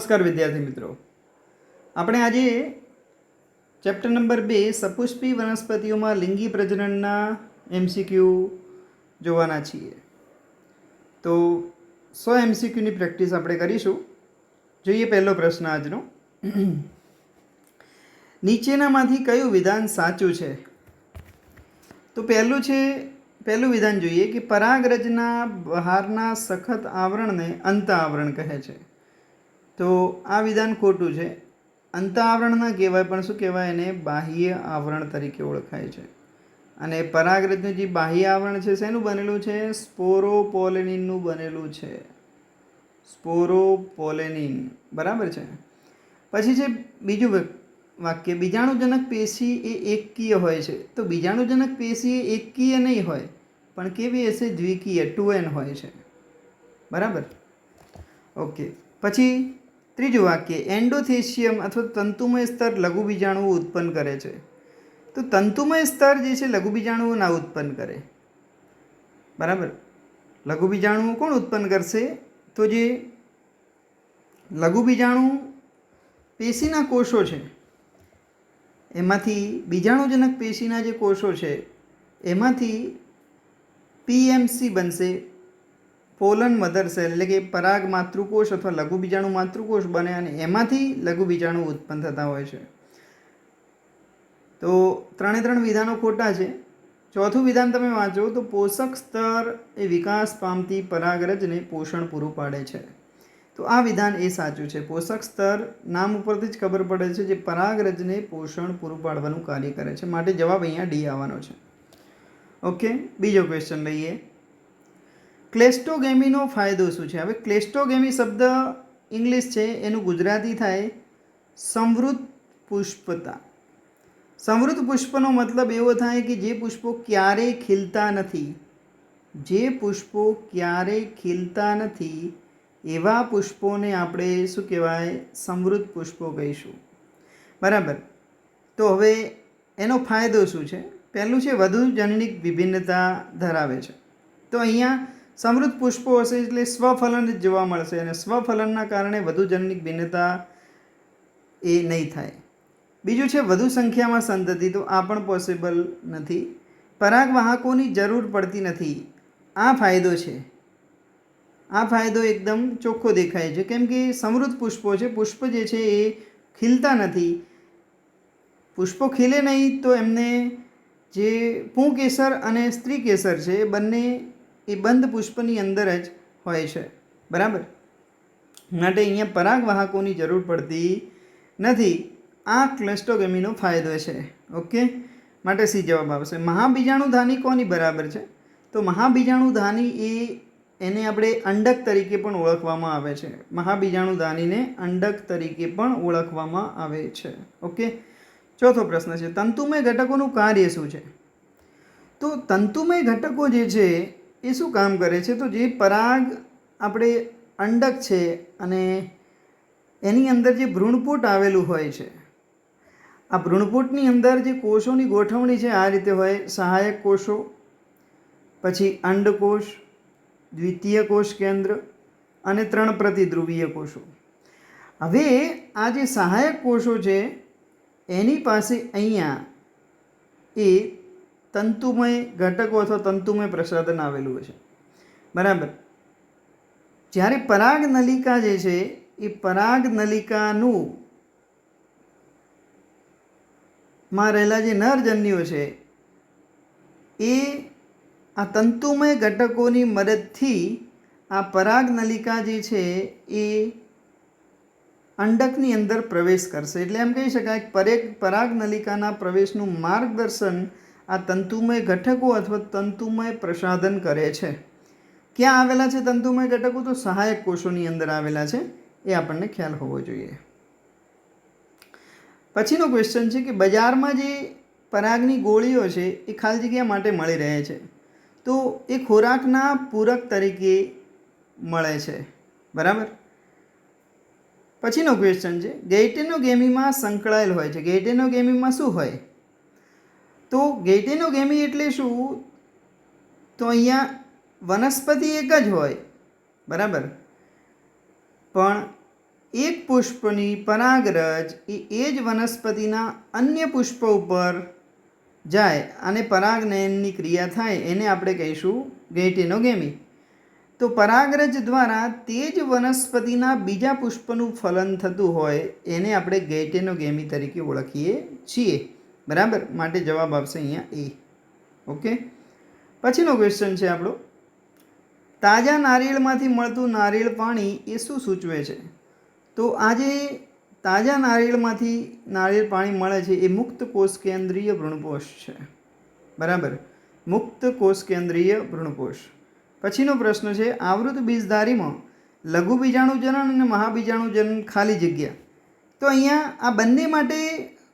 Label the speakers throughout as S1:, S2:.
S1: નમસ્કાર વિદ્યાર્થી મિત્રો, આપણે આજે ચેપ્ટર નંબર 2 સપુષ્પી વનસ્પતિઓમાં લિંગી પ્રજનનના એમસીક્યુ જોવાના છીએ. તો 100 એમસીક્યુની પ્રેક્ટિસ આપણે કરીશું. જોઈએ પહેલો પ્રશ્ન આજનો. નીચેનામાંથી કયું વિધાન સાચું છે? તો પહેલું વિધાન જોઈએ કે પરાગરજના બહારના સખત આવરણને અંત આવરણ કહે છે. તો આ વિધાન ખોટું છે. અંત આવરણ ના કહેવાય, પણ શું કહેવાય? એને બાહ્ય આવરણ તરીકે ઓળખાય છે. અને પરાગરજનું જે બાહ્ય આવરણ છે શેનું બનેલું છે? સ્પોરોપોલેનિનનું બનેલું છે. સ્પોરોપોલેનિન, બરાબર છે. પછી છે બીજું વાક્ય, બીજાણુજનક પેશી એ એકકીય હોય છે. તો બીજાણુજનક પેશી એ એકકીય નહીં હોય, પણ કેવી હશે? દ્વિકીય, 2n હોય છે. બરાબર, ઓકે. પછી ત્રીજું વાક્ય, એન્ડોથેશિયમ અથવા તંતુમય સ્તર લઘુ બીજાણુઓ ઉત્પન્ન કરે છે. તો તંતુમય સ્તર જે છે લઘુ બીજાણુઓ ના ઉત્પન્ન કરે. બરાબર, લઘુ બીજાણુઓ કોણ ઉત્પન્ન કરશે? તો જે લઘુ બીજાણુ પેશીના કોષો છે એમાંથી, બીજાણુજનક પેશીના જે કોષો છે એમાંથી પીએમસી બનશે, પોલન મધર સેલ, એટલે કે પરાગ માતૃકોષ અથવા લઘુ બીજાણુ માતૃકોષ બને, અને એમાંથી લઘુ બીજાણુ ઉત્પન્ન થતા હોય છે. તો ત્રણ વિધાનો ખોટા છે. ચોથું વિધાન તમે વાંચો તો પોષક સ્તર એ વિકાસ પામતી પરાગરજને પોષણ પૂરું પાડે છે. તો આ વિધાન એ સાચું છે. પોષક સ્તર નામ ઉપરથી જ ખબર પડે છે જે પરાગરજને પોષણ પૂરું પાડવાનું કાર્ય કરે છે. માટે જવાબ અહીંયા ડી આવવાનો છે. ઓકે, બીજો ક્વેશ્ચન લઈએ. ક્લેસ્ટોગેમીનો ફાયદો શું છે? હવે ક્લેસ્ટોગેમી શબ્દ ઇંગ્લિશ છે, એનું ગુજરાતી થાય સંવૃત પુષ્પતા. સંવૃત પુષ્પનો મતલબ એવો થાય કે જે પુષ્પો ક્યારેય ખીલતા નથી. જે પુષ્પો ક્યારેય ખીલતા નથી એવા પુષ્પોને આપણે શું કહેવાય? સંવૃત પુષ્પો કહીશું. બરાબર. તો હવે એનો ફાયદો શું છે? પહેલું છે વધુ જનનિક વિભિન્નતા ધરાવે છે. તો અહીંયા સમૃદ્ધ પુષ્પો હશે એટલે સ્વફલન જ જોવા મળશે, અને સ્વફલનના કારણે વધુ જનનિક ભિન્નતા એ નહીં થાય. બીજું છે વધુ સંખ્યામાં સંતતિ. તો આ પણ પોસિબલ નથી. પરાગવાહકોની જરૂર પડતી નથી. આ ફાયદો છે. આ ફાયદો એકદમ ચોખ્ખો દેખાય છે, કેમ કે સમૃદ્ધ પુષ્પો છે, પુષ્પ જે છે એ ખીલતા નથી. પુષ્પો ખીલે નહીં તો એમને જે પુંકેસર અને સ્ત્રી કેસર છે એ બંને એ બંધ પુષ્પની અંદર જ હોય છે. બરાબર, માટે અહીંયા પરાગવાહકોની જરૂર પડતી નથી. આ ક્લેસ્ટોગેમીનો ફાયદો છે. ઓકે, માટે સી જવાબ આવશે. મહાબીજાણુધાની કોની બરાબર છે? તો મહાબીજાણુધાની એને આપણે અંડક તરીકે પણ ઓળખવામાં આવે છે. મહાબીજાણુધાનીને અંડક તરીકે પણ ઓળખવામાં આવે છે. ઓકે, ચોથો પ્રશ્ન છે, તંતુમય ઘટકોનું કાર્ય શું છે? તો તંતુમય ઘટકો જે છે એ શું કામ કરે છે? તો જે પરાગ આપણે અંડક છે અને એની અંદર જે ભ્રૂણપૂટ આવેલું હોય છે, આ ભ્રૂણપૂટની અંદર જે કોષોની ગોઠવણી છે આ રીતે હોય: સહાયક કોષો, પછી અંડકોષ, દ્વિતીય કોષ કેન્દ્ર અને 3 પ્રતિધ્રુવીય કોષો. હવે આ જે સહાયક કોષો છે એની પાસે અહીંયા એ તંતુમય ઘટકો અથવા તંતુમય પ્રસાધન આવેલું છે. બરાબર, જ્યારે પરાગ નલિકા જે છે એ પરાગ નલિકાનું માં રહેલા જે નરજન્યુઓ છે એ આ તંતુમય ઘટકોની મદદથી આ પરાગ નલિકા જે છે એ અંડકની અંદર પ્રવેશ કરશે. એટલે એમ કહી શકાય કે પરાગ નલિકાના પ્રવેશનું માર્ગદર્શન આ તંતુમય ઘટકો અથવા તંતુમય પ્રસાધન કરે છે. ક્યાં આવેલા છે તંતુમય ઘટકો? તો સહાયક કોષોની અંદર આવેલા છે. એ આપણને ખ્યાલ હોવો જોઈએ. પછીનો ક્વેશ્ચન છે કે બજારમાં જે પરાગની ગોળીઓ છે એ ખાલી જગ્યા માટે મળી રહે છે, તો એ ખોરાકના પૂરક તરીકે મળે છે. બરાબર. પછીનો ક્વેશ્ચન છે, ગેઇટેનોગેમીમાં સંકળાયેલ હોય છે. ગેઇટેનોગેમીમાં શું હોય? તો ગેઇટેનોગેમી એટલે શું? તો અહીંયા વનસ્પતિ એક જ હોય, બરાબર, પણ એક પુષ્પની પરાગરજ એ જ વનસ્પતિના અન્ય પુષ્પ ઉપર જાય અને પરાગનયનની ક્રિયા થાય એને આપણે કહીશું ગેઇટેનોગેમી. તો પરાગરજ દ્વારા તે જ વનસ્પતિના બીજા પુષ્પનું ફલન થતું હોય એને આપણે ગેઇટેનોગેમી તરીકે ઓળખીએ છીએ. બરાબર, માટે જવાબ આવશે અહીંયા એ. ઓકે, પછીનો ક્વેશ્ચન છે આપણો, તાજા નારિયેળમાંથી મળતું નારિયેળ પાણી એ શું સૂચવે છે? તો આ જે તાજા નારિયેળમાંથી નારિયેળ પાણી મળે છે એ મુક્ત કોષ કેન્દ્રીય ભ્રૂણપોષ છે. બરાબર, મુક્ત કોષ કેન્દ્રીય ભ્રૂણપોષ. પછીનો પ્રશ્ન છે, આવૃત બીજધારીમાં લઘુ બીજાણુજનન અને મહાબીજાણુજનન ખાલી જગ્યા. તો અહીંયા આ બંને માટે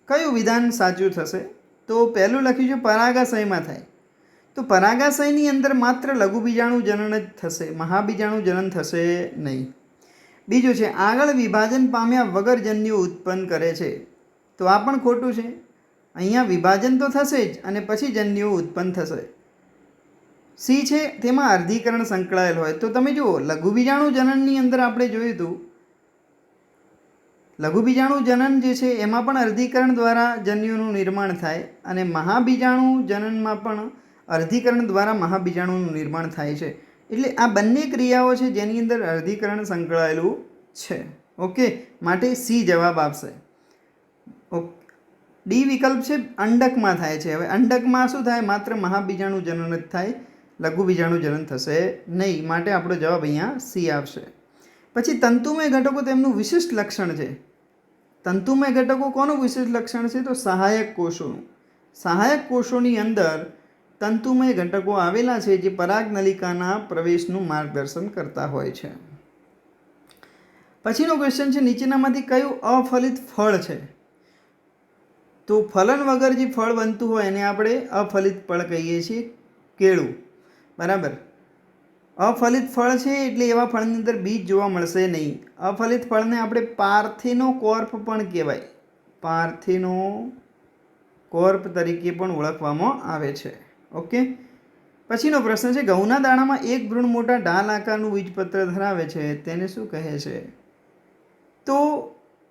S1: કયું વિધાન સાચું થશે? તો પહેલું લખ્યું છે પરાગાશયમાં થાય. તો પરાગાશયની અંદર માત્ર લઘુ બીજાણુજનન જ થશે, મહાબીજાણુજનન થશે નહીં. બીજું છે આગળ વિભાજન પામ્યા વગર જન્યુઓ ઉત્પન્ન કરે છે. તો આ પણ ખોટું છે. અહીંયા વિભાજન તો થશે જ અને પછી જન્યુઓ ઉત્પન્ન થશે. સી છે તેમાં અર્ધીકરણ સંકળાયેલ હોય. તો તમે જુઓ, લઘુ બીજાણુજનનની અંદર આપણે જોયું હતું, લઘુ બીજાણુજનન જે છે એમાં પણ અર્ધીકરણ દ્વારા જન્યુનું નિર્માણ થાય અને મહાબીજાણુજનનમાં પણ અર્ધીકરણ દ્વારા મહાબીજાણુનું નિર્માણ થાય છે. એટલે આ બંને ક્રિયાઓ છે જેની અંદર અર્ધીકરણ સંકળાયેલું છે. ઓકે, માટે સી જવાબ આવશે. ઓકે, ડી વિકલ્પ છે અંડકમાં થાય છે. હવે અંડકમાં શું થાય? માત્ર મહાબીજાણુજનન જ થાય, લઘુ બીજાણુજનન થશે નહીં. માટે આપણો જવાબ અહીંયા સી આવશે. પછી તંતુમય ઘટકો તેમનું વિશિષ્ટ લક્ષણ છે. તંતુમય ઘટકો કોનું વિશિષ્ટ લક્ષણ છે? તો સહાયક કોષોનું. સહાયક કોષોની અંદર તંતુમય ઘટકો આવેલા છે જે પરાગનલિકાના પ્રવેશનું માર્ગદર્શન કરતા હોય છે. પછીનો ક્વેશ્ચન છે, નીચેનામાંથી કયું અફલિત ફળ છે? તો ફલન વગર જે ફળ બનતું હોય એને આપણે અફલિત ફળ કહીએ છીએ, કેળું. બરાબર, અફલિત ફળ છે એટલે એવા ફળની અંદર બીજ જોવા મળશે નહીં. અફલિત ફળને આપણે પાર્થેનોકોર્પ પણ કહેવાય, પાર્થેનોકોર્પ તરીકે પણ ઓળખવામાં આવે છે. ઓકે, પછીનો પ્રશ્ન છે, ઘઉંના દાણામાં એક ભ્રૂણ મોટા ઢાલ આકારનું બીજપત્ર ધરાવે છે, તેને શું કહે છે? તો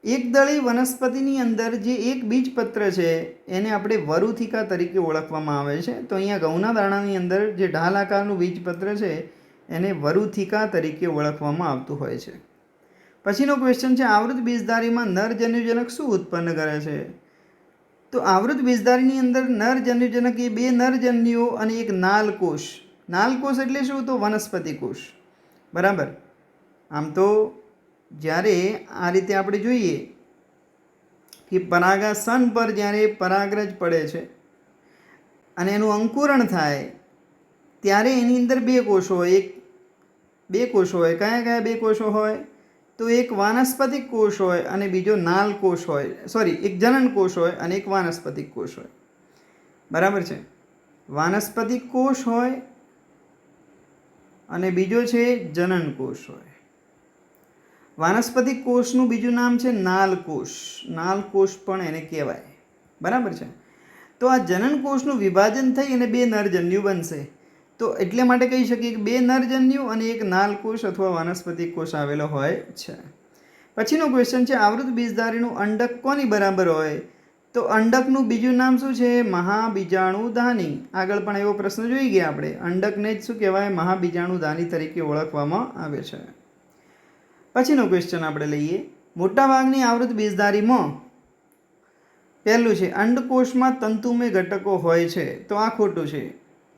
S1: એકદળી વનસ્પતિની અંદર જે એક બીજપત્ર છે એને આપણે વરુથિકા તરીકે ઓળખવામાં આવે છે. તો અહીંયા ઘઉંના દાણાની અંદર જે ઢાલ આકારનું બીજપત્ર છે એને વરુથિકા તરીકે ઓળખવામાં આવતું હોય છે. પછીનો ક્વેશ્ચન છે, આવૃત બીજધારીમાં નર જન્યુજનક શું ઉત્પન્ન કરે છે? તો આવૃત બીજધારીની અંદર નર જન્યુજનક એ બે નરજન્યુઓ અને એક નાલકોષ. નાલકોષ એટલે શું? તો વનસ્પતિ કોષ. બરાબર, આમ તો જ્યારે આ રીતે આપણે જોઈએ કે પરાગાસન પર જ્યારે પરાગરજ પડે છે અને એનું અંકુરણ થાય ત્યારે એની અંદર બે કોષો હોય. બે કોષો હોય. કયા કયા બે કોષો હોય? તો એક વાનસ્પતિક કોષ હોય અને બીજો નાલ કોષ હોય. એક જનન કોષ હોય અને એક વાનસ્પતિક કોષ હોય. બરાબર છે, વાનસ્પતિક કોષ હોય અને બીજો છે જનન કોષ હોય. વાનસ્પતિક કોષનું બીજું નામ છે નાલ કોષ. નાલ કોષ પણ એને કહેવાય. બરાબર છે. તો આ જનન કોષનું વિભાજન થઈ અને બે નરજન્યુ બનશે. તો એટલે માટે કહી શકીએ કે બે નરજન્યુ અને એક નાલ કોષ અથવા વાનસ્પતિક કોષ આવેલો હોય છે. પછીનો ક્વેશ્ચન છે, આવૃત બીજધારીનું અંડક કોની બરાબર હોય? તો અંડકનું બીજું નામ શું છે? મહાબીજાણુધાની. આગળ પણ એવો પ્રશ્ન જોઈ ગયા આપણે. અંડકને જ શું કહેવાય? મહાબીજાણુધાની તરીકે ઓળખવામાં આવે છે. પછીનો ક્વેશ્ચન આપણે લઈએ, મોટાભાગની આવૃત બીજધારીમાં પહેલું છે અંડકોષમાં તંતુમય ઘટકો હોય છે. તો આ ખોટું છે.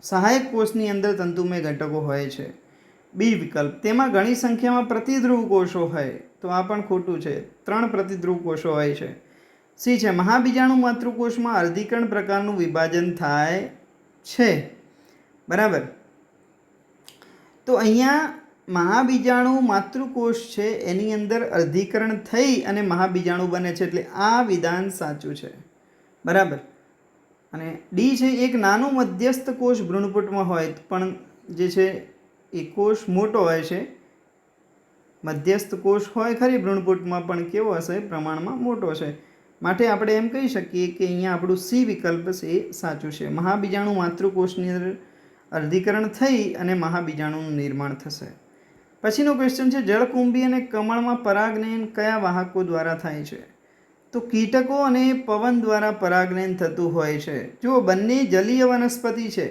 S1: સહાયક કોષની અંદર તંતુમય ઘટકો હોય છે. બી વિકલ્પ, તેમાં ઘણી સંખ્યામાં પ્રતિધ્રુવ કોષો હોય. તો આ પણ ખોટું છે. 3 પ્રતિધ્રુવ કોષો હોય છે. સી છે મહાબીજાણુ માતૃકોષમાં અર્ધીકરણ પ્રકારનું વિભાજન થાય છે. બરાબર, તો અહીંયા મહાબીજાણુ માતૃકોષ છે એની અંદર અર્ધીકરણ થઈ અને મહાબીજાણુ બને છે. એટલે આ વિધાન સાચું છે. બરાબર, અને ડી છે એક નાનું મધ્યસ્થ કોષ ભ્રૂણપુટમાં હોય પણ જે છે એ કોષ મોટો હોય છે. મધ્યસ્થ કોષ હોય ખરી ભ્રૂણપુટમાં પણ કેવો હશે? પ્રમાણમાં મોટો છે. માટે આપણે એમ કહી શકીએ કે અહીંયા આપણું સી વિકલ્પ છે એ સાચું છે. મહાબીજાણુ માતૃકોષની અંદર અર્ધીકરણ થઈ અને મહાબીજાણુનું નિર્માણ થશે. પછીનો ક્વેશ્ચન છે જળકુંભી અને કમળમાં પરાગનયન કયા વાહકો દ્વારા થાય છે? તો કીટકો અને પવન દ્વારા પરાગનયન થતું હોય છે. જો બંને જલીય વનસ્પતિ છે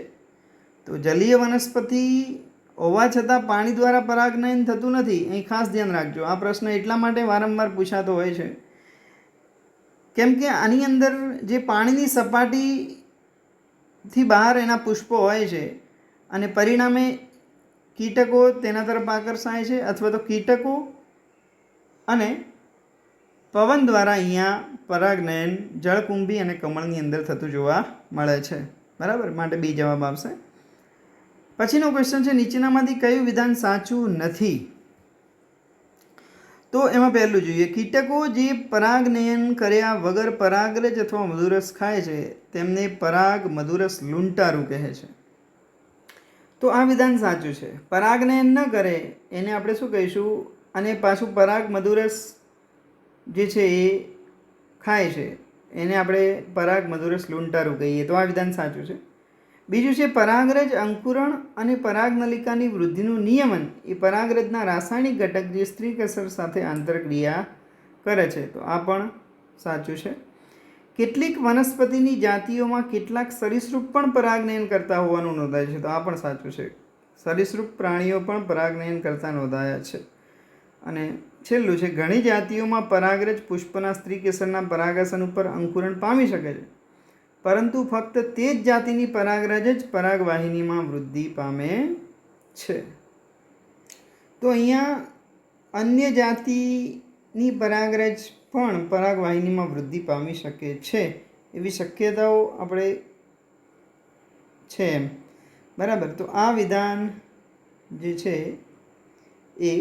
S1: તો જલીય વનસ્પતિ હોવા છતાં પાણી દ્વારા પરાગનયન થતું નથી. અહીં ખાસ ધ્યાન રાખજો. આ પ્રશ્ન એટલા માટે વારંવાર પૂછાતો હોય છે કેમ કે આની અંદર જે પાણીની સપાટીથી બહાર એના પુષ્પો હોય છે અને પરિણામે કીટકો તેના તરફ આકર્ષાય છે અથવા તો કીટકો અને પવન દ્વારા અહીંયા પરાગનયન જળકુંભી અને કમળની અંદર થતું જોવા મળે છે. બરાબર, માટે બી જવાબ આવશે. પછીનો ક્વેશ્ચન છે નીચેનામાંથી કયું વિધાન સાચું નથી? તો એમાં પહેલું જોઈએ, કીટકો જે પરાગનયન કર્યા વગર પરાગરજ અથવા મધુરસ ખાય છે તેમને પરાગ મધુરસ લૂંટારું કહે છે. તો આ વિધાન સાચું છે. પરાગનયન ન કરે એને આપણે શું કહીશું? અને પાછું પરાગ મધુરસ જે છે એ ખાય છે એને આપણે પરાગ મધુરસ લૂંટારું કહીએ. તો આ વિધાન સાચું છે. બીજું છે પરાગરજ અંકુરણ અને પરાગનલિકાની વૃદ્ધિનું નિયમન એ પરાગરજના રાસાયણિક ઘટક જે સ્ત્રીકસર સાથે આંતરક્રિયા કરે છે. તો આ પણ સાચું છે. કેટલીક વનસ્પતિની જાતિઓમાં કેટલાક સરીસૃપ પણ પરાગનયન કરતા હોવાનું નોંધાય છે. તો આ પણ સાચું છે. સરીસૃપ પ્રાણીઓ પણ પરાગનયન કરતા નોંધાયા છે. અને છેલ્લું છે ઘણી જાતિઓમાં પરાગરજ પુષ્પના સ્ત્રીકેસરના પરાગાસન ઉપર અંકુરણ પામી શકે છે પરંતુ ફક્ત તે જ જાતિની પરાગરજ જ પરાગવાહિનીમાં વૃદ્ધિ પામે છે. તો અહીંયા અન્ય જાતિની પરાગરજ પણ પરાગવાહિનીમાં વૃદ્ધિ પામી શકે છે એવી શક્યતાઓ આપણે છે એમ. બરાબર, તો આ વિધાન જે છે એ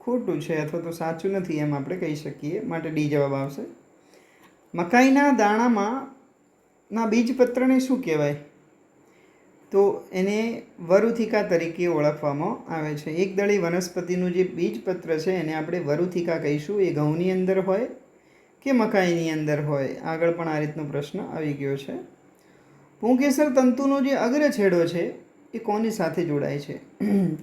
S1: ખોટું છે અથવા તો સાચું નથી એમ આપણે કહી શકીએ. માટે ડી જવાબ આવશે. મકાઈના દાણામાં ના બીજપત્રને શું કહેવાય? તો એને વરુથિકા તરીકે ઓળખવામાં આવે છે. એકદળી વનસ્પતિનું જે બીજપત્ર છે એને આપણે વરુથિકા કહીશું. એ ઘઉંની અંદર હોય કે મકાઈની અંદર હોય. આગળ પણ આ રીતનો પ્રશ્ન આવી ગયો છે. પુંકેસર તંતુનો જે અગ્રછેડો છે એ કોની સાથે જોડાય છે?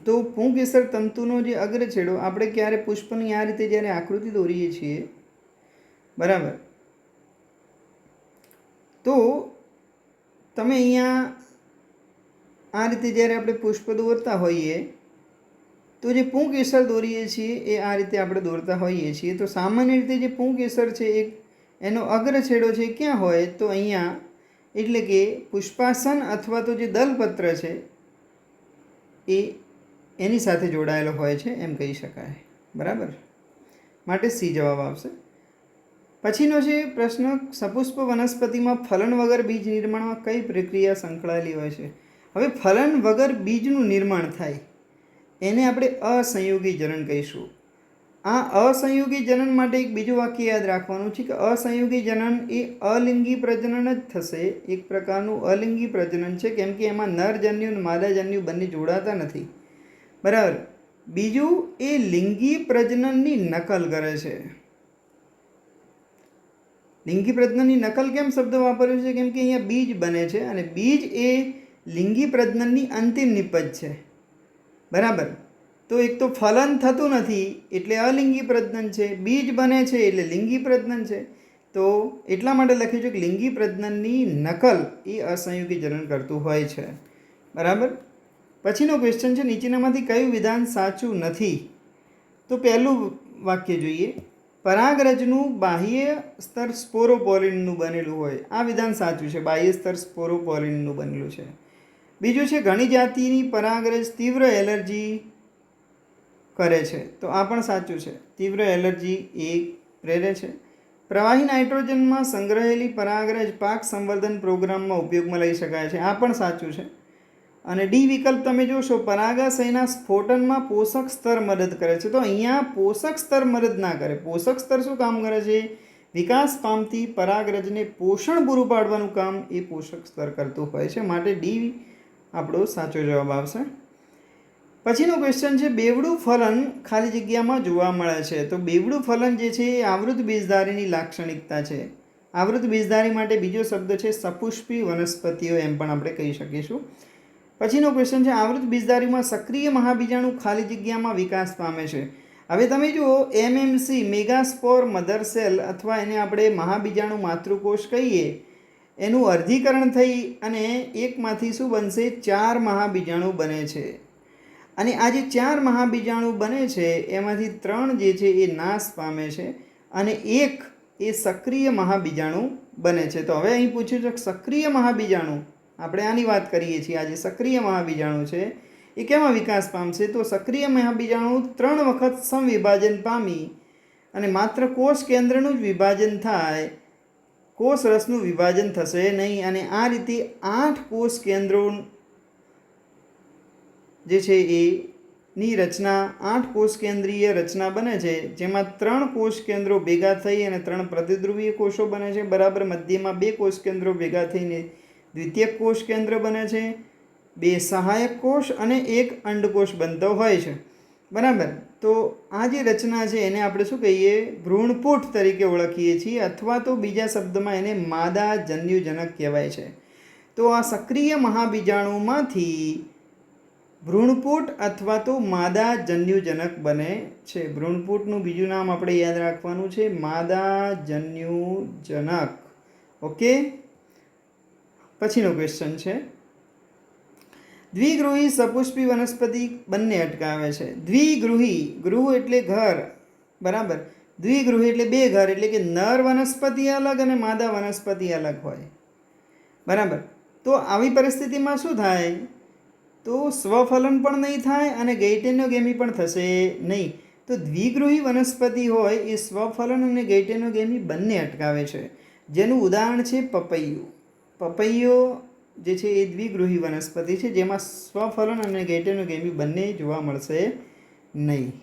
S1: તો પુંકેસર તંતુનો જે અગ્રછેડો આપણે ક્યારે પુષ્પની આ રીતે જ્યારે આકૃતિ દોરીએ છીએ, બરાબર, તો તમે અહીંયા આ રીતે જ્યારે આપણે પુષ્પ દોરતા હોઈએ તો જે પુંકેસર દોરીએ છીએ એ આ રીતે આપણે દોરતા હોઈએ છીએ. તો સામાન્ય રીતે જે પુંકેસર છે એ એનો અગ્રછેડો છે ક્યાં હોય? તો અહીંયા, એટલે કે પુષ્પાસન અથવા તો જે દલપત્ર છે એ એની સાથે જોડાયેલો હોય છે એમ કહી શકાય. બરાબર, માટે સી જવાબ આવશે. પછીનો છે પ્રશ્ન, સપુષ્પ વનસ્પતિમાં ફલન વગર બીજ નિર્માણમાં કઈ પ્રક્રિયા સંકળાયેલી હોય છે? હવે ફલન વગર બીજનું નિર્માણ થાય એને આપણે અસંયોગી જનન કહીશું. આ અસંયોગી જનન માટે એક બીજું વાક્ય યાદ રાખવાનું છે કે અસંયોગી જનન એ અલિંગી પ્રજનન જ થશે. એક પ્રકારનું અલિંગી પ્રજનન છે કેમ કે એમાં નરજન્યુ અને માદાજન્યુ બંને જોડાતા નથી. બરાબર. બીજું એ લિંગી પ્રજનનની નકલ કરે છે. લિંગી પ્રજનનની નકલ કેમ શબ્દ વાપર્યો છે? કેમ કે અહીંયા બીજ બને છે અને બીજ એ લિંગી પ્રજનનની અંતિમ નિપજ છે. બરાબર, તો એક તો ફલન થતું નથી એટલે અલિંગી પ્રજનન છે, બીજ બને છે એટલે લિંગી પ્રજનન છે. તો એટલા માટે લખ્યું છે કે લિંગી પ્રજનનની નકલ એ અસંયોગી જનન કરતું હોય છે. બરાબર. પછીનો ક્વેશ્ચન છે નીચેનામાંથી કયું વિધાન સાચું નથી? તો પહેલું વાક્ય જોઈએ, પરાગરજનું બાહ્ય સ્તર સ્પોરોપોલિનનું બનેલું હોય. આ વિધાન સાચું છે. બાહ્ય સ્તર સ્પોરોપોલિનનું બનેલું છે. બીજું છે ઘણી જાતિની પરાગરજ તીવ્ર એલર્જી કરે છે. તો આ પણ સાચું છે. તીવ્ર એલર્જી એ પ્રેરે છે. પ્રવાહી નાઇટ્રોજનમાં સંગ્રહેલી પરાગરજ પાક સંવર્ધન પ્રોગ્રામમાં ઉપયોગમાં લઈ શકાય છે. આ પણ સાચું છે. અને ડી વિકલ્પ તમે જોશો, પરાગાશયના સ્ફોટનમાં પોષક સ્તર મદદ કરે છે. તો અહીંયા પોષક સ્તર મદદ ના કરે. પોષક સ્તર શું કામ કરે છે? વિકાસ પામતી પરાગરજને પોષણ પૂરું પાડવાનું કામ એ પોષક સ્તર કરતું હોય છે. માટે ડી આપણો સાચો જવાબ આવશે. પછીનો ક્વેશ્ચન છે બેવડું ફલન ખાલી જગ્યામાં જોવા મળે છે. તો બેવડું ફલન જે છે એ આવૃત બીજધારીની લાક્ષણિકતા છે. આવૃત બીજધારી માટે બીજો શબ્દ છે સપુષ્પી વનસ્પતિઓ એમ પણ આપણે કહી શકીશું. પછીનો ક્વેશ્ચન છે આવૃત બીજધારીમાં સક્રિય મહાબીજાણુ ખાલી જગ્યામાં વિકાસ પામે છે. હવે તમે જુઓ એમએમસી મેગાસ્પોર મધર સેલ અથવા એને આપણે મહાબીજાણુ માતૃકોષ કહીએ, એનું અર્ધીકરણ થઈ અને એકમાંથી શું બનશે? 4 મહાબીજાણુ બને છે. અને આ જે 4 મહાબીજાણુ બને છે એમાંથી 3 જે છે એ નાશ પામે છે અને એક એ સક્રિય મહાબીજાણુ બને છે. તો હવે અહીં પૂછ્યું છે સક્રિય મહાબીજાણુ, આપણે આની વાત કરીએ છીએ. આ જે સક્રિય મહાબીજાણુ છે એ કેમાં વિકાસ પામશે? તો સક્રિય મહાબીજાણુ 3 વખત સમવિભાજન પામી અને માત્ર કોષ કેન્દ્રનું જ વિભાજન થાય, કોષ રસનું વિભાજન થશે નહીં. અને આ રીતે 8 કોષ કેન્દ્રો જે છે એની રચના 8 કોષ કેન્દ્રીય રચના બને છે, જેમાં 3 કોષ કેન્દ્રો ભેગા થઈ અને 3 પ્રતિધ્રુવીય કોષો બને છે. બરાબર, મધ્યમાં 2 કોષ કેન્દ્રો ભેગા થઈને દ્વિતીયક કોષ કેન્દ્ર બને છે, 2 સહાયક કોષ અને 1 અંડકોષ બનતો હોય છે. બરાબર, તો આ જે રચના છે એને આપણે શું કહીએ? ભ્રૂણપુટ તરીકે ઓળખીએ છીએ, અથવા તો બીજા શબ્દમાં એને માદા જન્યુજનક કહેવાય છે. તો આ સક્રિય મહાબીજાણુમાંથી ભ્રૂણપુટ અથવા તો માદા જન્યુજનક બને છે. ભ્રૂણપુટનું બીજું નામ આપણે યાદ રાખવાનું છે, માદા જન્યુજનક. ઓકે, પછીનો ક્વેશ્ચન છે દ્વિગૃહી સપુષ્પી વનસ્પતિ બંને અટકાવે છે. દ્વિગૃહી, ગૃહ એટલે ઘર, બરાબર, દ્વિગૃહી એટલે 2 ઘર, એટલે કે નર વનસ્પતિ અલગ અને માદા વનસ્પતિ અલગ હોય. બરાબર, તો આવી પરિસ્થિતિમાં શું થાય? તો સ્વફલન પણ નહીં થાય અને ગૈટેનોગેમી પણ થશે નહીં. તો દ્વિગૃહી વનસ્પતિ હોય એ સ્વફલન અને ગૈટેનોગેમી બંને અટકાવે છે, જેનું ઉદાહરણ છે પપૈયું. પપૈયો જે છે એ દ્વિગૃહી વનસ્પતિ છે, જેમાં સ્વફલન અને ગૈટેનોગેમી બંને જોવા મળશે નહીં.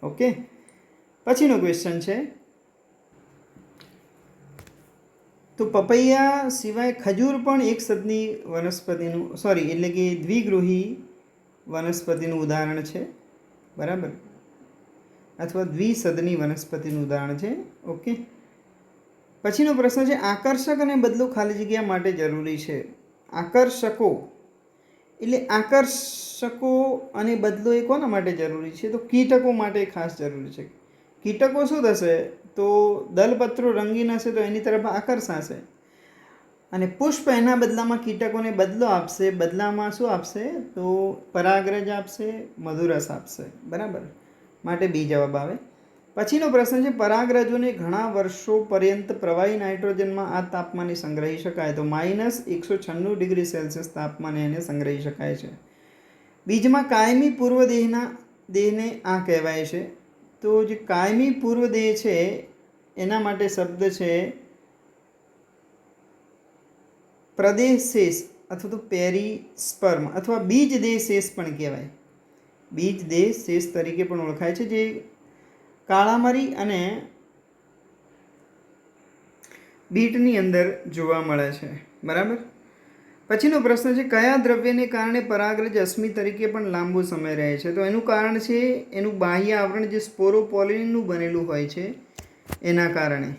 S1: ઓકે, પછીનો ક્વેશ્ચન છે તો પપૈયા સિવાય ખજૂર પણ એક સદની વનસ્પતિનું એટલે કે દ્વિગૃહી વનસ્પતિનું ઉદાહરણ છે. બરાબર, અથવા દ્વિસદની વનસ્પતિનું ઉદાહરણ છે. ઓકે, પછીનો પ્રશ્ન છે આકર્ષક અને બદલો ખાલી જગ્યા માટે જરૂરી છે. આકર્ષકો એટલે આકર્ષકો અને બદલો એ કોના માટે જરૂરી છે? તો કીટકો માટે ખાસ જરૂરી છે. કીટકો શું થશે? તો દલપત્રો રંગીન હશે તો એની તરફ આકર્ષાશે અને પુષ્પ એના બદલામાં કીટકોને બદલો આપશે. બદલામાં શું આપશે? તો પરાગરજ આપશે, મધુરસ આપશે. બરાબર, માટે બી જવાબ આવે. પછીનો પ્રશ્ન છે પરાગરજોને ઘણા વર્ષો પર્યંત પ્રવાહી નાઇટ્રોજનમાં આ તાપમાને સંગ્રહી શકાય. તો -196 ડિગ્રી સેલ્સિયસ તાપમાને એને સંગ્રહી શકાય છે. બીજમાં કાયમી પૂર્વ દેહને આ કહેવાય છે. તો જે કાયમી પૂર્વ દેહ છે એના માટે શબ્દ છે પ્રદેહ શેષ અથવા તો પેરીસ્પર્મ અથવા બીજ દેહ શેષ પણ કહેવાય. બીજ દેહ શેષ તરીકે પણ ઓળખાય છે, જે કાળામરી અને બીટની અંદર જોવા મળે છે. બરાબર, પછીનો પ્રશ્ન છે કયા દ્રવ્યને કારણે પરાગરજ અશ્મિ તરીકે પણ લાંબો સમય રહે છે? તો એનું કારણ છે એનું બાહ્ય આવરણ જે સ્પોરોપોલિનનું બનેલું હોય છે એના કારણે.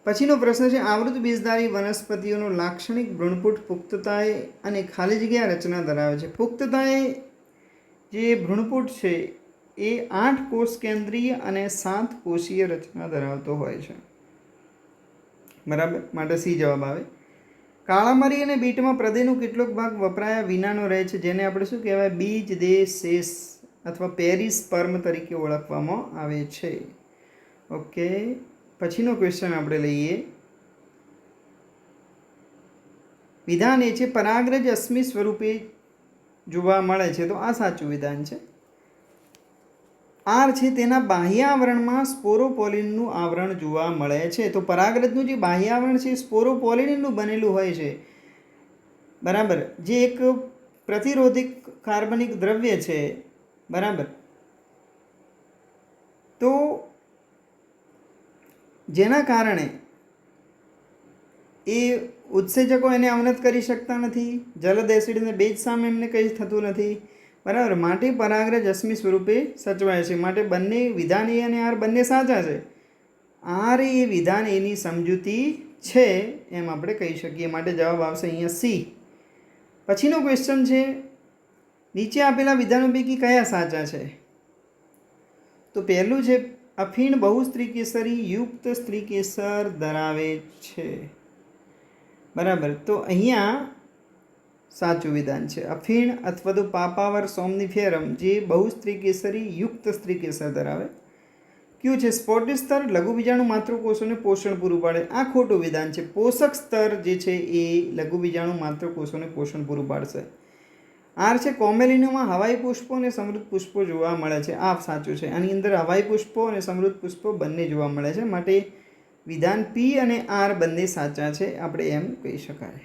S1: પછીનો પ્રશ્ન છે આવૃત બીજધારી વનસ્પતિઓનો લાક્ષણિક ભ્રૂણપુટ પુખ્તતાએ અને ખાલી જગ્યા રચના ધરાવે છે. પુખ્તતાએ જે ભ્રૂણપુટ છે એ 8 કોષ કેન્દ્રીય અને 7 કોષીય રચના ધરાવતો હોય છે. બરાબર, માટે સી જવાબ આવે. કાળામરી અને બીટમાં પ્રદેહનો કેટલોક ભાગ વપરાયા વિનાનો રહે છે, જેને આપણે શું કહેવાય? બીજ દેહ શેષ અથવા પેરીસ્પર્મ તરીકે ઓળખવામાં આવે છે. ઓકે, પછીનો ક્વેશ્ચન આપણે લઈએ. વિધાન એ છે પરાગરજ અશ્મિ સ્વરૂપે જોવા મળે છે. તો આ સાચું વિધાન છે. આર છે તેના બાહ્ય આવરણમાં સ્પોરોપોલિનનું આવરણ જોવા મળે છે. તો પરાગરજનું જે બાહ્ય આવરણ છે સ્પોરોપોલિનનું બનેલું હોય છે. બરાબર, જે એક પ્રતિરોધક કાર્બનિક દ્રવ્ય છે. બરાબર, તો જેના કારણે એ ઉત્સેચકો એને અવનત કરી શકતા નથી. જલદ એસિડ અને બેઝ સામે એમને કંઈ થતું નથી. બરાબર, માટે પરાગરજ અશ્મિ સ્વરૂપે સચવાય છે. માટે બંને વિધાન એ અને આર બંને સાચા છે. આર એ વિધાન એની સમજૂતી છે એમ આપણે કહી શકીએ. માટે જવાબ આવશે અહીંયા સી. પછીનો ક્વેશ્ચન છે નીચે આપેલા વિધાનો પૈકી કયા સાચા છે? તો પહેલું છે અફીણ બહુ સ્ત્રીકેસરી યુક્ત સ્ત્રીકેસર ધરાવે છે. બરાબર, તો અહીંયા સાચું વિધાન છે. અફીણ અથવા તો પાપાવર સોમનીફેરમ જે બહુ સ્ત્રીકેસરી યુક્ત સ્ત્રીકેસર ધરાવે. કયું છે? સ્પોટી સ્તર લઘુબીજાણુ માતૃકોષોને પોષણ પૂરું પાડે. આ ખોટું વિધાન છે. પોષક સ્તર જે છે એ લઘુબીજાણુ માતૃકોષોને પોષણ પૂરું પાડશે. આર છે કોમેલિનોમાં હવાઈ પુષ્પો અને સમૃદ્ધ પુષ્પો જોવા મળે છે. આ સાચું છે. આની અંદર હવાઈ પુષ્પો અને સમૃદ્ધ પુષ્પો બંને જોવા મળે છે, માટે વિધાન પી અને આર બંને સાચા છે, આપણે એમ કહી શકાય.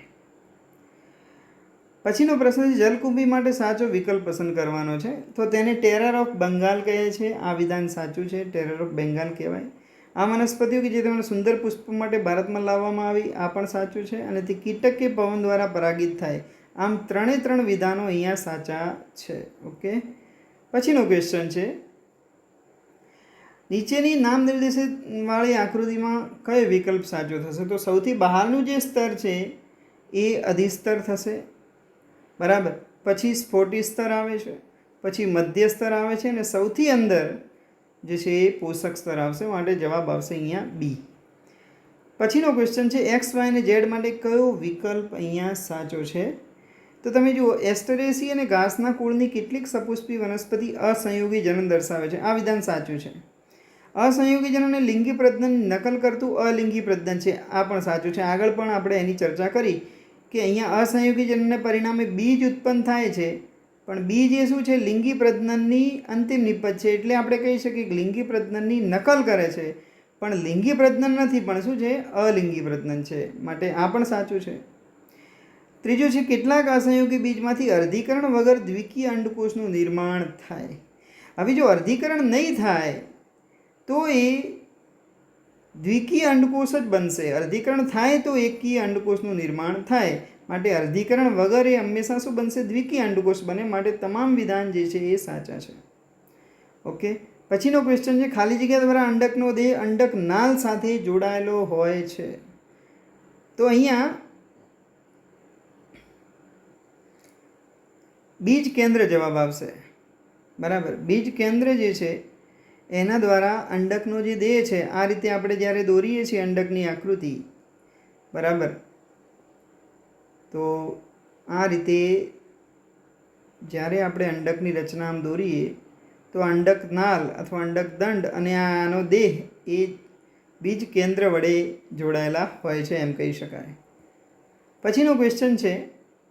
S1: પછીનો પ્રશ્ન છે જલકુંભી માટે સાચો વિકલ્પ પસંદ કરવાનો છે. તો તેને ટેરર ઓફ બંગાળ કહે છે. આ વિધાન સાચું છે, ટેરર ઓફ બેંગાલ કહેવાય. આ વનસ્પતિઓ કે જે તેમના સુંદર પુષ્પ માટે ભારતમાં લાવવામાં આવી, આ પણ સાચું છે. અને તે કીટક કે પવન દ્વારા પરાગિત થાય. આમ ત્રણ વિધાનો અહીંયા સાચા છે. ઓકે, પછીનો ક્વેશ્ચન છે નીચેની નામ નિર્દેશિત વાળી આકૃતિમાં કયો વિકલ્પ સાચો થશે? તો સૌથી બહારનું જે સ્તર છે એ અધિસ્તર થશે. બરાબર, પછી સ્ફોટી સ્તર આવે છે, પછી મધ્ય સ્તર આવે છે, અને સૌથી અંદર જે છે એ પોષક સ્તર આવશે, માટે જવાબ આવશે અહીંયા બી. પછીનો ક્વેશ્ચન છે એક્સ વાય અને ઝેડ માટે કયો વિકલ્પ અહીંયા સાચો છે? તો તમે જુઓ એસ્ટરેસી અને ઘાસના કુળની કેટલીક સપુષ્પી વનસ્પતિ અસંયોગી જનન દર્શાવે છે. આ વિધાન સાચું છે. અસંયોગી જનન એ લિંગી પ્રજનન નકલ કરતું અલિંગી પ્રજનન છે. આ પણ સાચું છે. આગળ પણ આપણે એની ચર્ચા કરી કે અહીંયા અસંયોગી જનનને પરિણામે બીજ ઉત્પન્ન થાય છે, પણ બીજ એ શું છે? લિંગી પ્રજનનની અંતિમ નિપજ છે. એટલે આપણે કહી શકીએ કે લિંગી પ્રજનનની નકલ કરે છે, પણ લિંગી પ્રજનન નથી, પણ શું છે? અલિંગી પ્રજનન છે, માટે આ પણ સાચું છે. ત્રીજું છે કેટલાક અસંયોગી બીજમાંથી અર્ધીકરણ વગર દ્વિકીય અંડકોષનું નિર્માણ થાય. હવે જો અર્ધીકરણ નહીં થાય તો એ દ્વિકીય અંડકોષ જ બનશે. અર્ધીકરણ થાય તો એકકીય અંડકોષનું નિર્માણ થાય, માટે અર્ધીકરણ વગર એ હંમેશા શું બનશે? દ્વિકીય અંડકોષ બને, માટે તમામ વિધાન જે છે એ સાચા છે. ઓકે, પછીનો ક્વેશ્ચન છે ખાલી જગ્યા દ્વારા અંડકનો દેહ અંડક નાલ સાથે જોડાયેલો હોય છે. તો અહીંયા બીજ કેન્દ્ર જવાબ આવશે. બરાબર, બીજ કેન્દ્ર જે છે એના દ્વારા અંડકનો જે દેહ છે, આ રીતે આપણે જ્યારે દોરીએ છીએ અંડકની આકૃતિ, બરાબર, તો આ રીતે જ્યારે આપણે અંડકની રચના આમ દોરીએ તો અંડક નાલ અથવા અંડક દંડ અને આનો દેહ એ બીજ કેન્દ્ર વડે જોડાયેલા હોય છે, એમ કહી શકાય. પછીનો ક્વેશ્ચન છે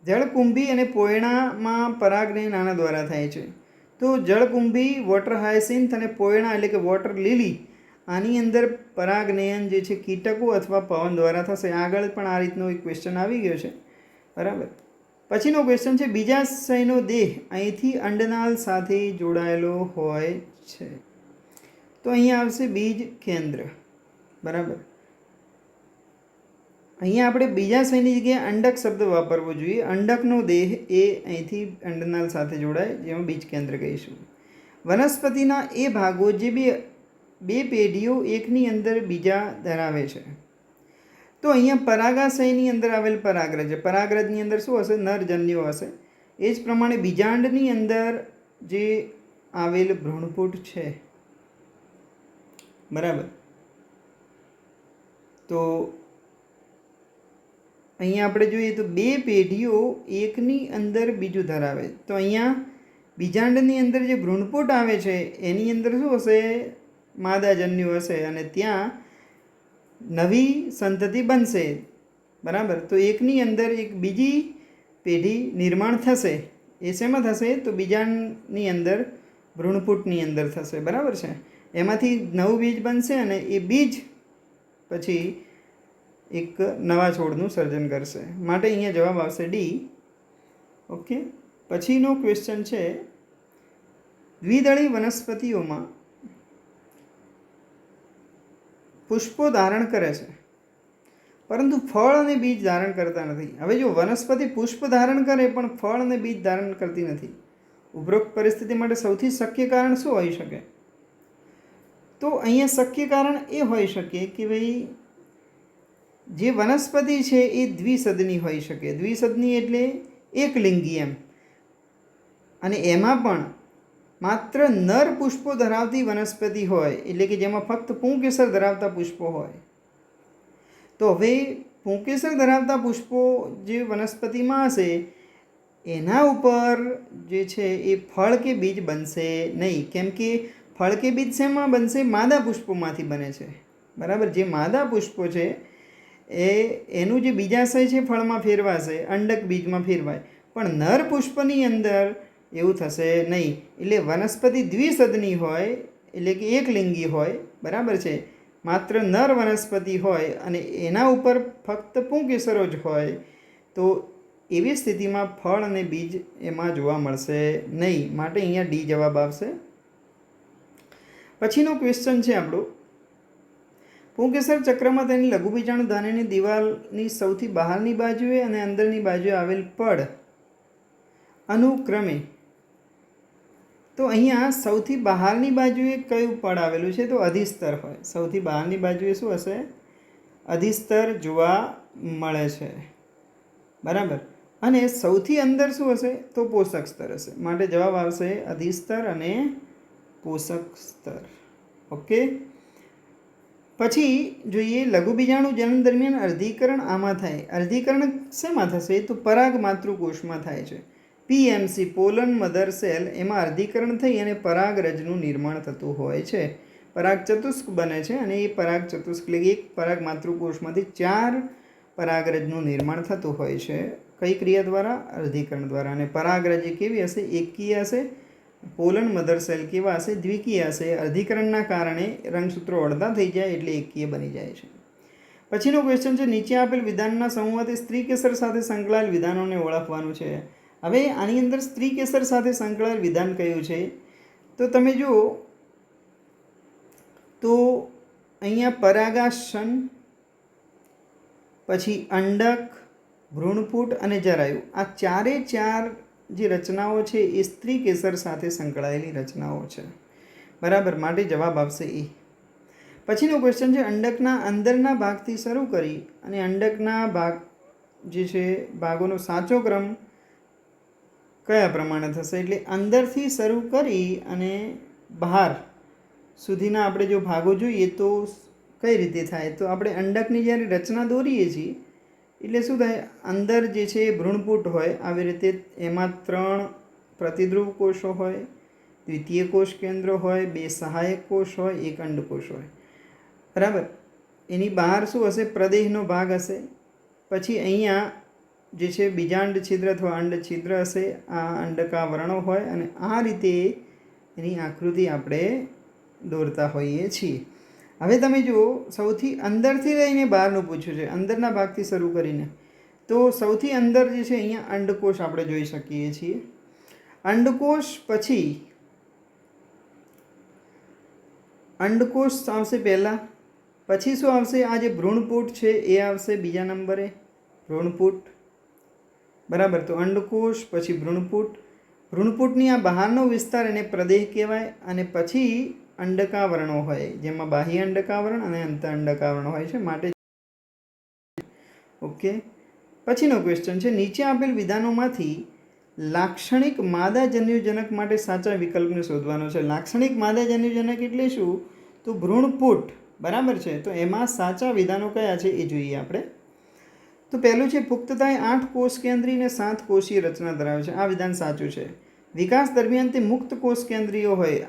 S1: જળકુંભી અને પોયણામાં પરાગનયન આના દ્વારા થાય છે. તો જળકુંભી, વોટર હાયસિન્થ અને પોયણા એટલે કે વોટર લીલી, આની અંદર પરાગનયન જે છે કીટકો અથવા પવન દ્વારા થશે. આગળ પણ આ રીતનો એક ક્વેશ્ચન આવી ગયો છે. બરાબર, પછીનો ક્વેશ્ચન છે બીજાશયનો દેહ અહીંથી અંડનાલ સાથે જોડાયેલો હોય છે. તો અહીંયા આવશે બીજ કેન્દ્ર. બરાબર, અહીંયા આપણે બીજાશયની જગ્યાએ અંડક શબ્દ વાપરવો જોઈએ. અંડકનો દેહ એ અહીંથી અંડનાલ સાથે જોડાય, જેમાં બીજ કેન્દ્ર કહીશું. વનસ્પતિના એ ભાગો જે બે પેઢીઓ એકની અંદર બીજા ધરાવે છે. તો અહીંયા પરાગાશયની અંદર આવેલ પરાગરજ છે. પરાગરજની અંદર શું હશે? નરજન્યો હશે. એ જ પ્રમાણે બીજાંડની અંદર જે આવેલ ભ્રૂણપુટ છે, બરાબર, તો અહીંયા આપણે જોઈએ તો બે પેઢીઓ એકની અંદર બીજું ધરાવે. તો અહીંયા બીજાંડની અંદર જે ભ્રૂણપુટ આવે છે એની અંદર શું હશે? માદાજન્યુ હશે, અને ત્યાં નવી સંતતિ બનશે. બરાબર, તો એકની અંદર એક બીજી પેઢી નિર્માણ થશે. એ શેમાં થશે? તો બીજાંડની અંદર ભ્રૂણપુટની અંદર થશે. બરાબર છે, એમાંથી નવું બીજ બનશે અને એ બીજ પછી એક નવા છોડનું સર્જન કરશે, માટે અહીંયા જવાબ આવશે ડી. ઓકે, પછીનો ક્વેશ્ચન છે દ્વિદળી વનસ્પતિઓમાં પુષ્પો ધારણ કરે છે પરંતુ ફળ અને બીજ ધારણ કરતા નથી. હવે જો વનસ્પતિ પુષ્પ ધારણ કરે પણ ફળ અને બીજ ધારણ કરતી નથી, ઉપરોક્ત પરિસ્થિતિ માટે સૌથી શક્ય કારણ શું હોઈ શકે? તો અહીંયા શક્ય કારણ એ હોઈ શકે કે ભાઈ જે વનસ્પતિ છે એ દ્વિસદની હોઈ શકે. દ્વિસદની એટલે એકલિંગી એમ. અને એમાં પણ માત્ર નર પુષ્પો ધરાવતી વનસ્પતિ હોય, એટલે કે જેમાં ફક્ત પુંકેસર ધરાવતા પુષ્પો હોય, તો હવે પુંકેસર ધરાવતા પુષ્પો જે વનસ્પતિમાં હશે એના ઉપર જે છે એ ફળ કે બીજ બનશે નહીં. કેમ કે ફળ કે બીજ શેમાં બનશે? માદા પુષ્પોમાંથી બને છે. બરાબર. જે માદા પુષ્પો છે એનું જે બીજાશય છે ફળમાં ફેરવાશે, અંડક બીજમાં ફેરવાય, પણ નર પુષ્પની અંદર એવું થશે નહીં. એટલે વનસ્પતિ દ્વિસદની હોય, એટલે કે એકલિંગી હોય. બરાબર છે. માત્ર નર વનસ્પતિ હોય અને એના ઉપર ફક્ત પુંકેસરો જ હોય, તો એવી સ્થિતિમાં ફળ અને બીજ એમાં જોવા મળશે નહીં. માટે અહીંયા ડી જવાબ આવશે. પછીનો ક્વેશ્ચન છે આપણો, પુંકેસર ચક્રમાં તેની લઘુબીજાણુ દાનીની દિવાલની સૌથી બહારની બાજુએ અને અંદરની બાજુએ આવેલ પડ અનુક્રમે, તો અહીંયા સૌથી બહારની બાજુએ કયું પડ આવેલું છે? તો અધિસ્તર હોય. સૌથી બહારની બાજુએ શું હશે? અધિસ્તર જોવા મળે છે. બરાબર. અને સૌથી અંદર શું હશે? તો પોષક સ્તર હશે. માટે જવાબ આવશે અધિસ્તર અને પોષક સ્તર. ઓકે. પછી જોઈએ લઘુબીજાણુ જન્મ દરમિયાન અર્ધીકરણ આમાં થાય. અર્ધીકરણ શેમાં થશે? તો પરાગ માતૃકોષમાં થાય છે. પીએમસી પોલન મધર સેલ, એમાં અર્ધીકરણ થઈ અને પરાગરજનું નિર્માણ થતું હોય છે. પરાગ ચતુષ્ક બને છે અને એ પરાગ ચતુષ્ક એટલે એક પરાગ માતૃકોષમાંથી 4 પરાગરજનું નિર્માણ થતું હોય છે. કઈ ક્રિયા દ્વારા? અર્ધીકરણ દ્વારા. અને પરાગરજ કેવી હશે? એકકીય હશે. પોલન મધર સેલ કેવા હશે? દ્વિકીય હશે. અર્ધીકરણના કારણે રંગસૂત્રો અડધા થઈ જાય એટલે એકકીય બની જાય છે. પછીનો ક્વેશ્ચન છે, નીચે આપેલ વિધાનના સમૂહમાંથી સ્ત્રી કેસર સાથે સંકળાયેલ વિધાનોને ઓળખવાનું છે. હવે આની અંદર સ્ત્રી કેસર સાથે સંકળાયેલ વિધાન કયું છે? તો તમે જુઓ તો અહીંયા પરાગાસન, પછી અંડક, ભ્રૂણપુટ અને જરાયુ, આ ચારે ચાર જે રચનાઓ છે એ સ્ત્રી કેસર સાથે સંકળાયેલી રચનાઓ છે. બરાબર. માટે જવાબ આવશે એ. પછીનો ક્વેશ્ચન છે, અંડકના અંદરના ભાગથી શરૂ કરી અને અંડકના ભાગ જે છે ભાગોનો સાચો ક્રમ કયા પ્રમાણે થશે? એટલે અંદરથી શરૂ કરી અને બહાર સુધીના આપણે જો ભાગો જોઈએ તો કઈ રીતે થાય? તો આપણે અંડકની જ્યારે રચના દોરીએ છીએ એટલે શું થાય? અંદર જે છે ભ્રૂણપુટ હોય, આવી રીતે એમાં 3 પ્રતિધ્રુવ કોષો હોય, દ્વિતીય કોષ કેન્દ્ર હોય, 2 સહાયક કોષ હોય, 1 અંડકોષ હોય. બરાબર. એની બહાર શું હશે? પ્રદેહનો ભાગ હશે. પછી અહીંયા જે છે બીજાંડ છિદ્ર અથવા અંડ છિદ્ર હશે. આ અંડકાવરણો હોય અને આ રીતે એની આકૃતિ આપણે દોરતા હોઈએ છીએ. હવે તમે જુઓ, સૌથી અંદરથી લઈને બહારનું પૂછ્યું છે, અંદરના ભાગથી શરૂ કરીને. તો સૌથી અંદર જે છે અહીંયા અંડકોષ આપણે જોઈ શકીએ છીએ. અંડકોષ પછી અંડકોષ આવશે પહેલાં. પછી શું આવશે? આ જે ભ્રૂણપુટ છે એ આવશે બીજા નંબરે. ભ્રૂણપુટ. બરાબર. તો અંડકોષ પછી ભ્રૂણપુટ. ભ્રૂણપુટની આ બહારનો વિસ્તાર એને પ્રદેહ કહેવાય. અને પછી અંડકાવરણો હોય, જેમાં બાહ્ય અંડકાવરણ અને અંતઃ અંડકાવરણ હોય છે. માટે ઓકે. પછીનો ક્વેશ્ચન છે, નીચે આપેલ વિધાનોમાંથી લાક્ષણિક માદા જન્યુજનક માટે સાચા વિકલ્પને શોધવાનો છે. લાક્ષણિક માદા જન્યુજનક એટલે શું? તો ભ્રૂણપુટ. બરાબર છે. તો એમાં સાચા વિધાનો કયા છે એ જોઈએ આપણે. તો પહેલું છે, પુખ્તતાએ 8 કોષ કેન્દ્રી અને 7 કોષીય રચના ધરાવે છે. આ વિધાન સાચું છે. વિકાસ દરમિયાન તે મુક્ત કોષ કેન્દ્રીય હોય.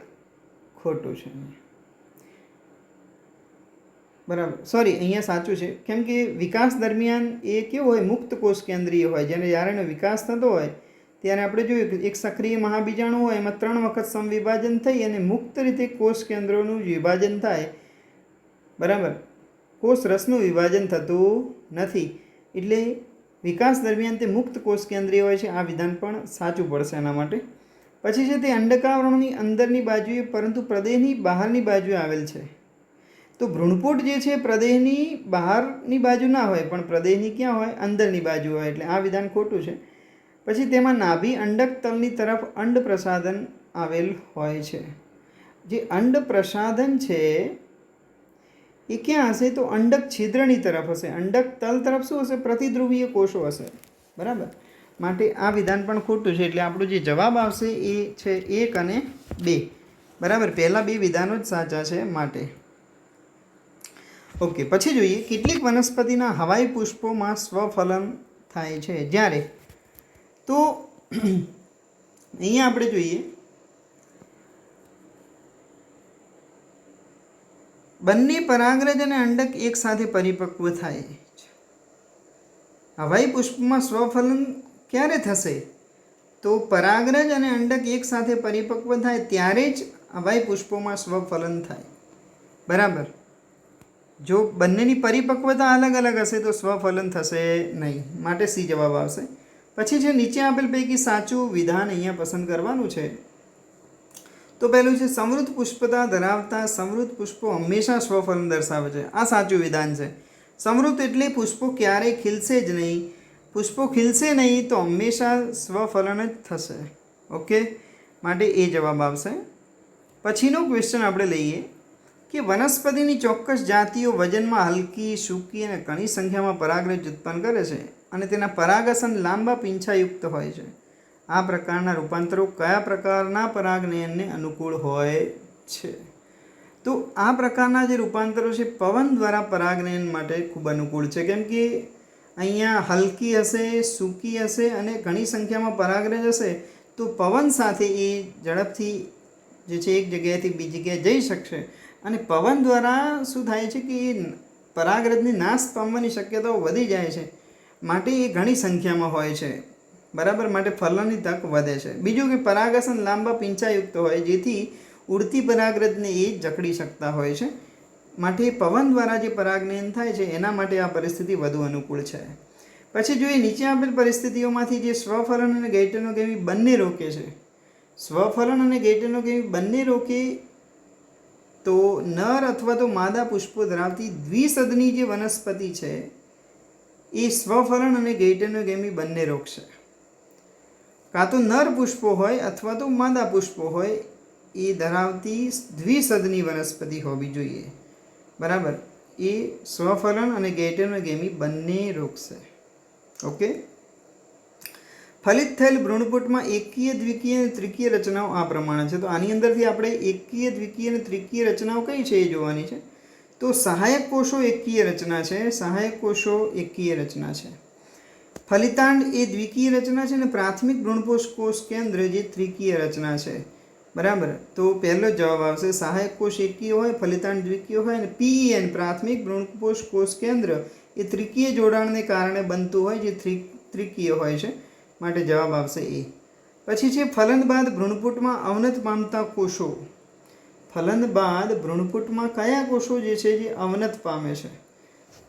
S1: ખોટું છે. બરાબર. સોરી, અહીંયા સાચું છે. કેમ કે વિકાસ દરમિયાન એ કેવું હોય? મુક્ત કોષ કેન્દ્રીય હોય. જ્યારે એનો વિકાસ થતો હોય ત્યારે આપણે જોયું કે એક સક્રિય મહાબીજાણુ હોય, એમાં 3 વખત સમવિભાજન થઈ અને મુક્ત રીતે કોષ કેન્દ્રોનું વિભાજન થાય. બરાબર. કોષ રસનું વિભાજન થતું નથી. એટલે વિકાસ દરમિયાન તે મુક્ત કોષ કેન્દ્રીય હોય છે. આ વિધાન પણ સાચું પડશે એના માટે. પછી છે, તે અંડકાવરણની અંદરની બાજુએ પરંતુ પ્રદેહની બહારની બાજુએ આવેલ છે. તો ભ્રૂણપુટ જે છે પ્રદેહની બહારની બાજુ ના હોય, પણ પ્રદેહની ક્યાં હોય? અંદરની બાજુ હોય. એટલે આ વિધાન ખોટું છે. પછી તેમાં નાભી અંડક તલની તરફ અંડ પ્રસાધન આવેલ હોય છે. જે અંડ પ્રસાધન છે એ ક્યાં હશે? તો અંડક છિદ્રની તરફ હશે. અંડક તલ તરફ શું હશે? પ્રતિધ્રુવીય કોષો હશે. બરાબર. માટે આ વિધાન પણ ખોટું છે. એટલે આપણો જે જવાબ આવશે એ છે 1 અને 2. બરાબર, પહેલાં 2 વિધાનો જ સાચા છે માટે. ઓકે, પછી જોઈએ કેટલીક વનસ્પતિના હવાઈ પુષ્પોમાં સ્વફલન થાય છે જ્યારે. તો અહીંયા આપણે જોઈએ બંને પરાગરજ અને અંડક એક સાથે પરિપક્વ થાય છે. હવાઈ પુષ્પમાં સ્વફલન ક્યારે થશે? તો પરાગરજ અને અંડક એક સાથે પરિપક્વ થાય ત્યારે જ હવાઈ પુષ્પોમાં સ્વફલન થાય. બરાબર, જો બંનેની પરિપક્વતા અલગ અલગ હશે તો સ્વફલન થશે નહીં, માટે સી જવાબ આવશે. પછી જે નીચે આપેલ પૈકી સાચું વિધાન અહીંયા પસંદ કરવાનું છે. તો પહેલું છે સમૃદ્ધ પુષ્પતા ધરાવતા સમૃદ્ધ પુષ્પો હંમેશા સ્વફલન દર્શાવે છે. આ સાચું વિધાન છે. સમૃદ્ધ એટલે પુષ્પો ક્યારેય ખીલશે જ નહીં. પુષ્પો ખીલશે નહીં તો હંમેશા સ્વફલન જ થશે. ઓકે, માટે એ જવાબ આવશે. પછીનો ક્વેશ્ચન આપણે લઈએ કે વનસ્પતિની ચોક્કસ જાતિઓ વજનમાં હલકી, સૂકી અને ઘણી સંખ્યામાં પરાગરજ ઉત્પન્ન કરે છે અને તેના પરાગાસન લાંબા પીંછાયુક્ત હોય છે. આ પ્રકારના રૂપાંતરો કયા પ્રકારના પરાગનયનને અનુકૂળ હોય છે? તો આ પ્રકારના જે રૂપાંતરો છે પવન દ્વારા પરાગનયન માટે ખૂબ અનુકૂળ છે, કેમ કે અહીંયા હલકી હશે, સૂકી હશે અને ઘણી સંખ્યામાં પરાગરજ હશે તો પવન સાથે એ ઝડપથી જે છે એક જગ્યાએથી બીજી જગ્યાએ જઈ શકશે. અને પવન દ્વારા શું થાય છે કે એ પરાગરજની નાશ પામવાની શક્યતાઓ વધી જાય છે, માટે એ ઘણી સંખ્યામાં હોય છે. બરાબર, માટે ફલનની તક વધે છે. બીજું કે પરાગાસન લાંબા પીંછાયુક્ત હોય જેથી ઉડતી પરાગરજને એ જકડી શકતા હોય છે, માટે પવન દ્વારા જે પરાગનયન થાય છે એના માટે આ પરિસ્થિતિ વધુ અનુકૂળ છે. પછી જોઈએ નીચે આપેલ પરિસ્થિતિઓમાંથી જે સ્વફલન અને ગૈટનોગેમી બંને રોકે છે. સ્વફલન અને ગૈટનોગેમી બંને રોકે તો નર અથવા તો માદા પુષ્પો ધરાવતી દ્વિસદની જે વનસ્પતિ છે એ સ્વફલન અને ગૈટનોગેમી બંને રોકશે. કાં તો નર પુષ્પો હોય અથવા તો માદા પુષ્પો હોય એ ધરાવતી દ્વિસદની વનસ્પતિ હોવી જોઈએ. બરાબર, એ સ્વફલન અને ગૈટનોગેમી બંને રોકશે. ઓકે, ફલિત થયેલ ભ્રૂણપુટમાં એકકીય, દ્વિકીય અને ત્રિકીય રચનાઓ આ પ્રમાણે છે. તો આની અંદરથી આપણે એકકીય, દ્વિકીય અને ત્રિકીય રચનાઓ કઈ છે એ જોવાની છે. તો સહાયક કોષો એકકીય રચના છે, સહાયક કોષો એકકીય રચના છે. ફલિતાંડ એ દ્વિકીય રચના છે અને પ્રાથમિક ભ્રૂણપોષ કોષ કેન્દ્ર જે ત્રિકીય રચના છે. બરાબર, તો પહેલો જવાબ આવશે સહાયક કોષ એકકીય હોય, ફલિતાંડ દ્વિકીય હોય અને PEN પ્રાથમિક ભ્રૂણપોષ કોષ કેન્દ્ર એ ત્રિકીય જોડાણને કારણે બનતું હોય જે ત્રિકીય હોય છે, માટે જવાબ આવશે એ. પછી છે ફલન બાદ ભ્રૂણપુટમાં અવનત પામતા કોષો. ફલન બાદ ભ્રૂણપુટમાં કયા કોષો જે છે જે અવનત પામે છે?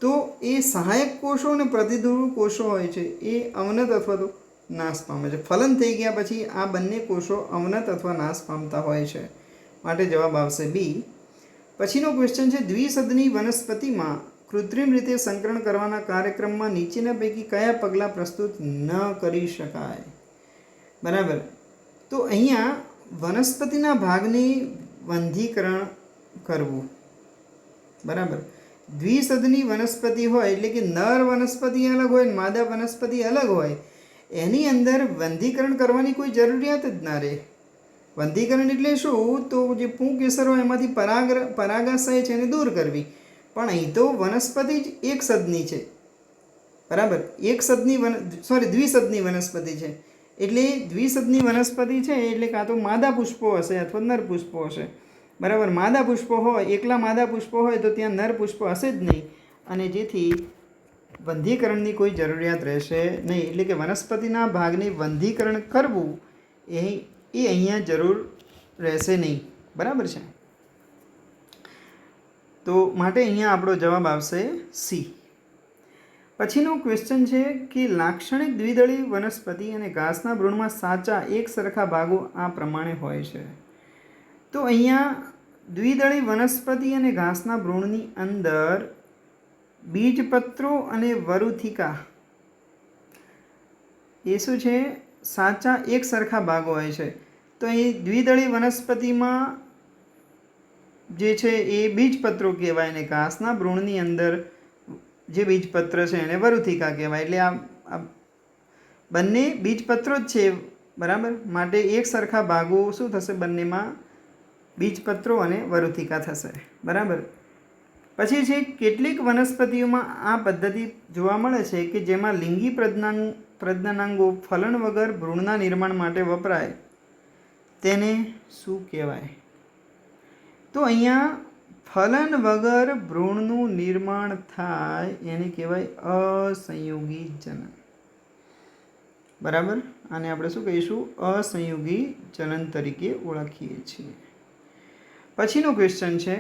S1: તો એ સહાયક કોષો અને પ્રતિધ્રુવ કોષો હોય છે એ અવનત અથવા તો નાશ પામે છે. ફલન થઈ ગયા પછી આ બંને કોષો અવનત અથવા નાશ પામતા હોય છે, માટે જવાબ આવશે બી. પછીનો ક્વેશ્ચન છે દ્વિસદની વનસ્પતિમાં કૃત્રિમ રીતે સંકરણ કરવાના કાર્યક્રમમાં નીચેના પૈકી કયા પગલાં પ્રસ્તુત ન કરી શકાય? બરાબર, તો અહીંયા વનસ્પતિના ભાગની વંધીકરણ કરવું. બરાબર, દ્વિસદની વનસ્પતિ હોય એટલે કે નર વનસ્પતિ અલગ હોય ને માદા વનસ્પતિ અલગ હોય, એની અંદર વંધીકરણ કરવાની કોઈ જરૂરિયાત જ ના રહે. વંધીકરણ એટલે શું? તો જે પુંકેસર હોય એમાંથી પરાગાશય છે એને દૂર કરવી. પણ અહીં તો વનસ્પતિ જ એક સદની છે. બરાબર, દ્વિસદની વનસ્પતિ છે. એટલે દ્વિસદની વનસ્પતિ છે એટલે કાં તો માદા પુષ્પો હશે અથવા નર પુષ્પો હશે. બરાબર, માદા પુષ્પો હોય, એકલા માદા પુષ્પો હોય તો ત્યાં નર પુષ્પ હશે જ નહીં, અને જેથી વંધીકરણની કોઈ જરૂરિયાત રહેશે નહીં. એટલે કે વનસ્પતિના ભાગને વંધીકરણ કરવું એ અહીંયા જરૂર રહેશે નહીં. બરાબર છે, તો માટે અહીંયા આપણો જવાબ આવશે સી. પછીનો ક્વેશ્ચન છે કે લાક્ષણિક દ્વિદળી વનસ્પતિ અને ઘાસના ભ્રૂણમાં સાચા એક સરખા ભાગો આ પ્રમાણે હોય છે. તો અહીંયા દ્વિદળી વનસ્પતિ અને ઘાસના ભ્રૂણની અંદર બીજપત્રો અને વરુથિકા એ શું છે? સાચા એક સરખા ભાગો હોય છે. તો અહીં દ્વિદળી વનસ્પતિમાં જે છે એ બીજપત્રો કહેવાય અને ઘાસના ભ્રૂણની અંદર જે બીજપત્ર છે એને વરુથિકા કહેવાય. એટલે આ બંને બીજપત્રો જ છે, બરાબર, માટે એક સરખા ભાગો શું થશે, બંનેમાં બીજપત્રો અને વરુથિકા થશે, બરાબર. પછી છે કેટલીક વનસ્પતિઓમાં આ પદ્ધતિ જોવા મળે છે કે જેમાં લિંગી પ્રજનનાંગો ફલન વગર ભ્રૂણના નિર્માણ માટે વપરાય, તેને શું કહેવાય? તો અહીંયા ફલન વગર ભ્રૂણનું નિર્માણ થાય એને કહેવાય અસંયોગી જનન, બરાબર. આને આપણે શું કહીશું? અસંયોગી જનન તરીકે ઓળખીએ છીએ. પછીનો ક્વેશ્ચન છે,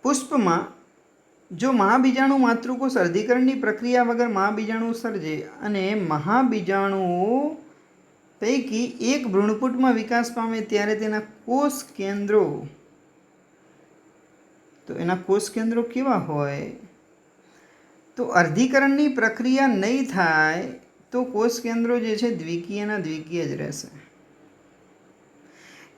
S1: પુષ્પમાં જો મહાબીજાણુ માતૃકોષ અર્ધીકરણની પ્રક્રિયા વગર મહાબીજાણુ સર્જે અને મહાબીજાણુઓ પૈકી એક ભ્રૂણપુટમાં વિકાસ પામે ત્યારે તેના કોષ કેન્દ્રો, તો એના કોષ કેન્દ્રો કેવા હોય? તો અર્ધીકરણની પ્રક્રિયા નહીં થાય તો કોષ કેન્દ્રો જે છે દ્વિકીયના દ્વિકીય જ રહેશે.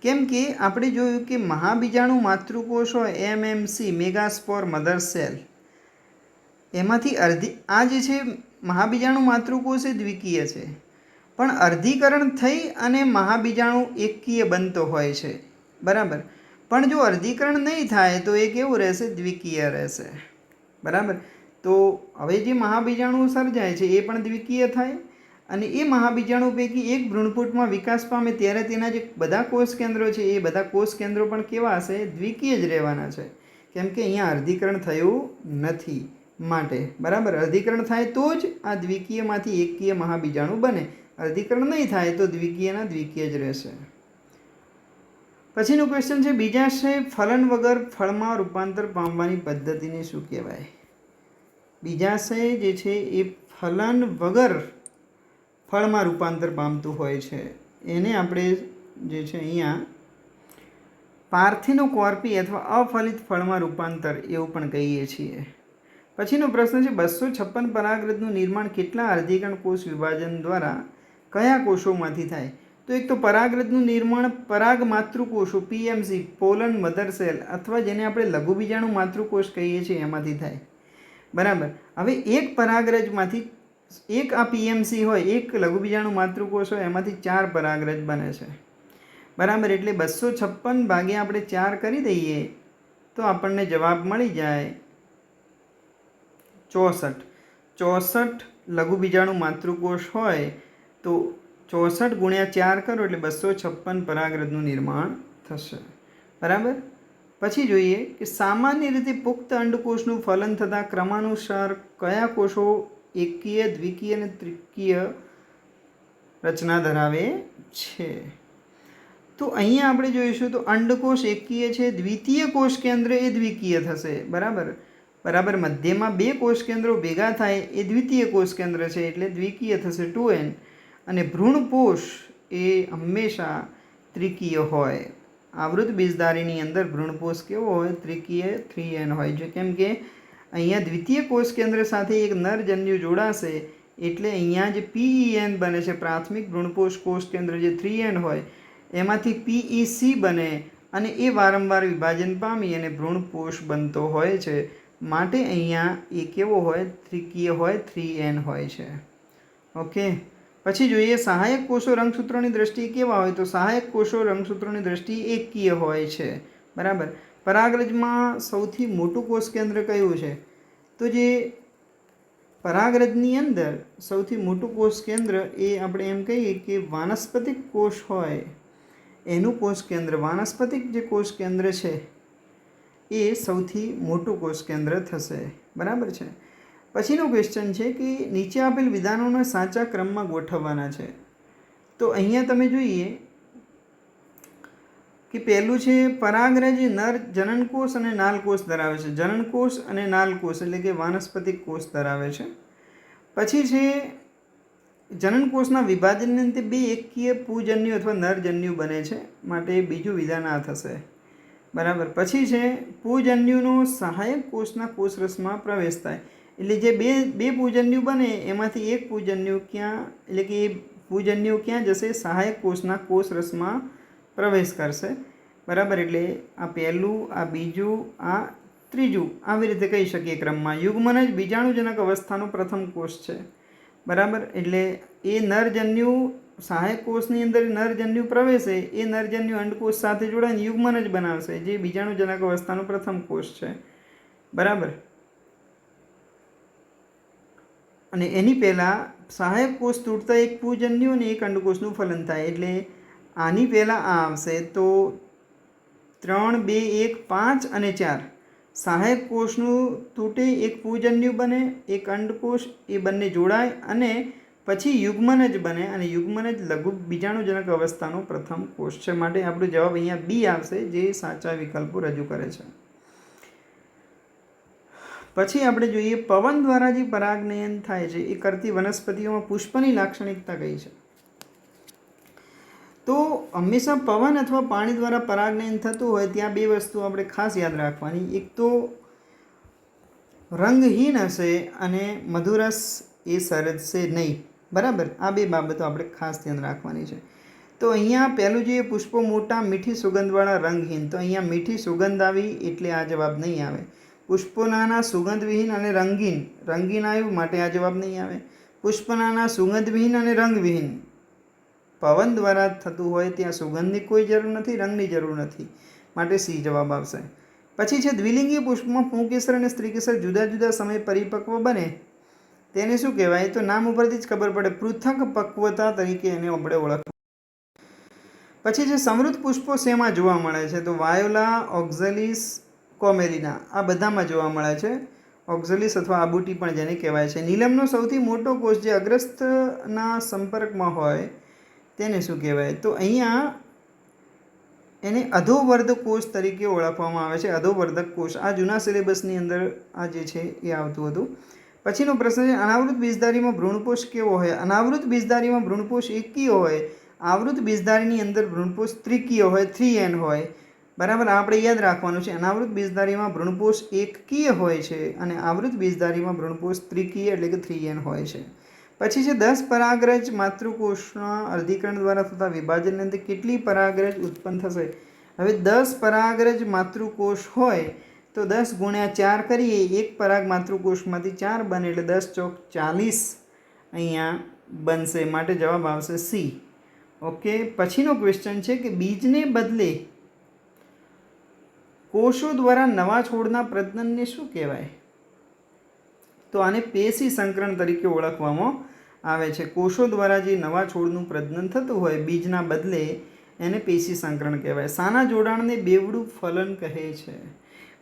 S1: કેમ કે આપણે જોયું કે મહાબીજાણુ માતૃકોષ હોય એમએમસી, મેગાસ્પોર મધર સેલ, એમાંથી આ જે છે મહાબીજાણુ માતૃકોષ એ દ્વિકીય છે, પણ અર્ધીકરણ થઈ અને મહાબીજાણુ એકકીય બનતો હોય છે, બરાબર. પણ જો અર્ધીકરણ નહીં થાય તો એ કેવું રહેશે? દ્વિકીય રહેશે, બરાબર. તો હવે જે મહાબીજાણુ સર્જાય છે એ પણ દ્વિકીય થાય અને એ મહાબીજાણુ પૈકી એક ભ્રૂણપુટમાં વિકાસ પામે ત્યારે તેના જે બધા કોષ કેન્દ્રો છે એ બધા કોષ કેન્દ્રો પણ કેવા હશે? દ્વિકીય જ રહેવાના છે, કેમ કે અહીંયા અર્ધીકરણ થયું નથી માટે, બરાબર. અર્ધીકરણ થાય તો જ આ દ્વિકીયમાંથી એકકીય મહાબીજાણુ બને, અર્ધીકરણ નહીં થાય તો દ્વિકીયના દ્વિકીય જ રહેશે. પછીનો ક્વેશ્ચન છે, બીજાશય ફલન વગર ફળમાં રૂપાંતર પામવાની પદ્ધતિને શું કહેવાય? બીજાશય જે છે એ ફલન વગર ફળમાં રૂપાંતર પામતું હોય છે, એને આપણે જે છે અહીંયા પાર્થેનોકોર્પી અથવા અફલિત ફળમાં રૂપાંતર એવું પણ કહીએ છીએ. પછીનો પ્રશ્ન છે, 256 પરાગરજનું નિર્માણ કેટલા અર્ધીકરણ કોષ વિભાજન દ્વારા કયા કોષોમાંથી થાય? તો એક તો પરાગરજનું નિર્માણ પરાગ માતૃકોષો પીએમસી, પોલન મધર સેલ, અથવા જેને આપણે લઘુબીજાણુ માતૃકોષ કહીએ છીએ એમાંથી થાય, બરાબર. હવે એક પરાગરજમાંથી એક આ પીએમસી હોય, એક લઘુબીજાણુ માતૃકોષ હોય, એમાંથી 4 પરાગરજ બને છે, બરાબર. એટલે 256 ભાગ્યા આપણે 4 કરી દઈએ તો આપણને જવાબ મળી જાય 64. 64 લઘુબીજાણુ માતૃકોષ હોય તો 64 ગુણ્યા 4 કરો એટલે 256 પરાગરજનું નિર્માણ થશે, બરાબર. પછી જોઈએ કે સામાન્ય રીતે પુખ્ત અંડકોષનું ફલન થતાં ક્રમાનુસાર કયા કોષો એકકીય, દ્વિકીય અને ત્રિકીય રચના ધરાવે છે? તો અહીંયા આપણે જોઈશું તો અંડકોષ એકકીય છે, દ્વિતીય કોષ કેન્દ્ર એ દ્વિકીય થશે, બરાબર. બરાબર, મધ્યમાં 2 કોષ કેન્દ્રો ભેગા થાય એ દ્વિતીય કોષ કેન્દ્ર છે એટલે દ્વિકીય થશે 2n, અને ભ્રૂણપોષ એ હંમેશા ત્રિકીય હોય. આવૃત બીજધારીની અંદર ભ્રૂણપોષ કેવો હોય? ત્રિકીય 3n હોય છે, કેમ કે અહીંયા દ્વિતીય કોષ કેન્દ્ર સાથે એક નરજન્યુ જોડાશે એટલે અહીંયા જે PEN બને છે, પ્રાથમિક ભ્રૂણપોષ કોષ કેન્દ્ર જે 3n હોય એમાંથી PEC બને અને એ વારંવાર વિભાજન પામી અને ભ્રૂણપોષ બનતો હોય છે, માટે અહીંયા એ કેવો હોય? ત્રિકીય હોય, 3n હોય છે. ઓકે. પછી જોઈએ સહાયક કોષો રંગસૂત્રોની દ્રષ્ટિએ કેવા હોય? તો સહાયક કોષો રંગસૂત્રોની દ્રષ્ટિએ એકકીય હોય છે, બરાબર. પરાગરજમાં સૌથી મોટું કોષ કેન્દ્ર કયું છે? તો જે પરાગરજની અંદર સૌથી મોટું કોષ કેન્દ્ર એ આપણે એમ કહીએ કે વાનસ્પતિક કોષ હોય એનું કોષ કેન્દ્ર, વાનસ્પતિક જે કોષ કેન્દ્ર છે એ સૌથી મોટું કોષ કેન્દ્ર થશે, બરાબર છે. પછીનો ક્વેશ્ચન છે કે નીચે આપેલ વિધાનોને સાચા ક્રમમાં ગોઠવવાના છે. તો અહીંયા તમે જોઈએ કે પહેલું છે પરાગરજ નર જનનકોષ અને નાલકોષ ધરાવે છે. જનનકોષ અને નાલકોષ એટલે કે વાનસ્પતિક કોષ ધરાવે છે. પછી છે જનનકોષના વિભાજનને અંતે 2 એકકીય પૂજન્યુ અથવા નરજન્યુ બને છે, માટે બીજું વિધાન આ થશે, બરાબર. પછી છે પૂજન્યુનો સહાયક કોષના કોષરસમાં પ્રવેશ થાય, એટલે જે બે પૂજન્યુ બને એમાંથી એક પૂજન્યુ ક્યાં, એટલે કે એ પૂજન્યુ ક્યાં જશે? સહાયક કોષના કોષરસમાં પ્રવેશ કરશે, બરાબર. એટલે આ પહેલું, આ બીજું, આ ત્રીજું, આવી રીતે કહી શકીએ ક્રમમાં. યુગ્મન જ બીજાણુજનક અવસ્થાનો પ્રથમ કોષ છે. બરાબર. એટલે એ નરજન્યુ સહાયક કોષની અંદર નરજન્યુ પ્રવેશે, એ નરજન્યુ અંડકોષ સાથે જોડાઈને યુગ્મન જ બનાવશે, જે બીજાણુજનક અવસ્થાનો પ્રથમ કોષ છે. બરાબર. અને એની પહેલાં સહાયક કોષ તૂટતા એક પૂજન્યુ અને એક અંડકોષનું ફલન થાય. એટલે આની પહેલાં આ આવશે. તો 3, 2, 1, 5 અને 4 સહાયક કોષનું તૂટે, એક પૂજન્યુ બને, એક અંડકોષ, એ બંને જોડાય અને પછી યુગ્મન જ બને, અને યુગ્મન જ લઘુ બીજાણુજનક અવસ્થાનો પ્રથમ કોષ છે. માટે આપણો જવાબ અહીંયા બી આવશે, જે સાચા વિકલ્પો રજૂ કરે છે. પછી આપણે જોઈએ પવન દ્વારા જે પરાગનયન થાય છે એ કરતી વનસ્પતિઓમાં પુષ્પની લાક્ષણિકતા કઈ છે? તો હંમેશા પવન અથવા પાણી દ્વારા પરાગનયન થતું હોય ત્યાં બે વસ્તુ આપણે ખાસ યાદ રાખવાની. એક તો રંગહીન હશે અને મધુરસ એ સર્જશે નહીં. બરાબર. આ બે બાબતો આપણે ખાસ ધ્યાન રાખવાની છે. તો અહીંયા પહેલું જે પુષ્પો મોટા, મીઠી સુગંધવાળા, રંગહીન. તો અહીંયા મીઠી સુગંધ આવી એટલે આ જવાબ નહીં આવે. પુષ્પો નાના, સુગંધવિહીન અને રંગીન. રંગીન આવ્યું માટે આ જવાબ નહીં આવે. પુષ્પ નાના, સુગંધવિહીન અને રંગવિહીન. પવન દ્વારા થતું હોય ત્યાં સુગંધની કોઈ જરૂર નથી, રંગની જરૂર નથી, માટે સી જવાબ આવશે. પછી છે દ્વિલિંગી પુષ્પમાં પુંકેસર અને સ્ત્રીકેસર જુદા જુદા સમયે પરિપક્વ બને તેને શું કહેવાય? તો નામ ઉપરથી જ ખબર પડે, પૃથક પક્વતા તરીકે એને આપણે ઓળખવું. પછી છે સમૃદ્ધ પુષ્પો શેમાં જોવા મળે છે? તો વાયોલા, ઓક્ઝલિસ, કોમેલિના આ બધામાં જોવા મળે છે. ઓક્ઝલિસ અથવા આબુટી પણ જેને કહેવાય છે. નીલમનો સૌથી મોટો કોષ જે અગ્રસ્તના સંપર્કમાં હોય તેને શું કહેવાય? તો અહીંયા એને અધોવર્ધક કોષ તરીકે ઓળખવામાં આવે છે. અધોવર્ધક કોષ આ જૂના સિલેબસની અંદર આ જે છે એ આવતું હતું. પછીનો પ્રશ્ન છે અનાવૃત બીજધારીમાં ભ્રૂણપોષ કેવો હોય? અનાવૃત બીજધારીમાં ભ્રૂણપોષ એકકીય હોય. આવૃત બીજધારીની અંદર ભ્રૂણપોષ ત્રિકીય હોય, 3n હોય. બરાબર. આપણે યાદ રાખવાનું છે. અનાવૃત બીજધારીમાં ભ્રૂણપોષ એકકીય હોય છે અને આવૃત બીજધારીમાં ભ્રૂણપોષ ત્રિકીય એટલે કે 3n હોય છે. પછી છે 10 પરાગરજ માતૃકોષના અર્ધીકરણ દ્વારા થતા વિભાજનની અંદર કેટલી પરાગરજ ઉત્પન્ન થશે? હવે 10 પરાગરજ માતૃકોષ હોય તો 10 ગુણ્યા 4 કરીએ, એક પરાગ માતૃકોષમાંથી 4 બને એટલે 10 ચોક 40 અહીંયા બનશે. માટે જવાબ આવશે સી. ઓકે. પછીનો ક્વેશ્ચન છે કે બીજને બદલે કોષો દ્વારા નવા છોડના પ્રજનનને શું કહેવાય? તો આને પેશી સંકરણ તરીકે ઓળખવામાં આવે છે. કોષો દ્વારા જે નવા છોડનું પ્રજનન થતું હોય બીજના બદલે એને પેશી સંકરણ કહેવાય. સાના જોડાણને બેવડું ફલન કહે છે?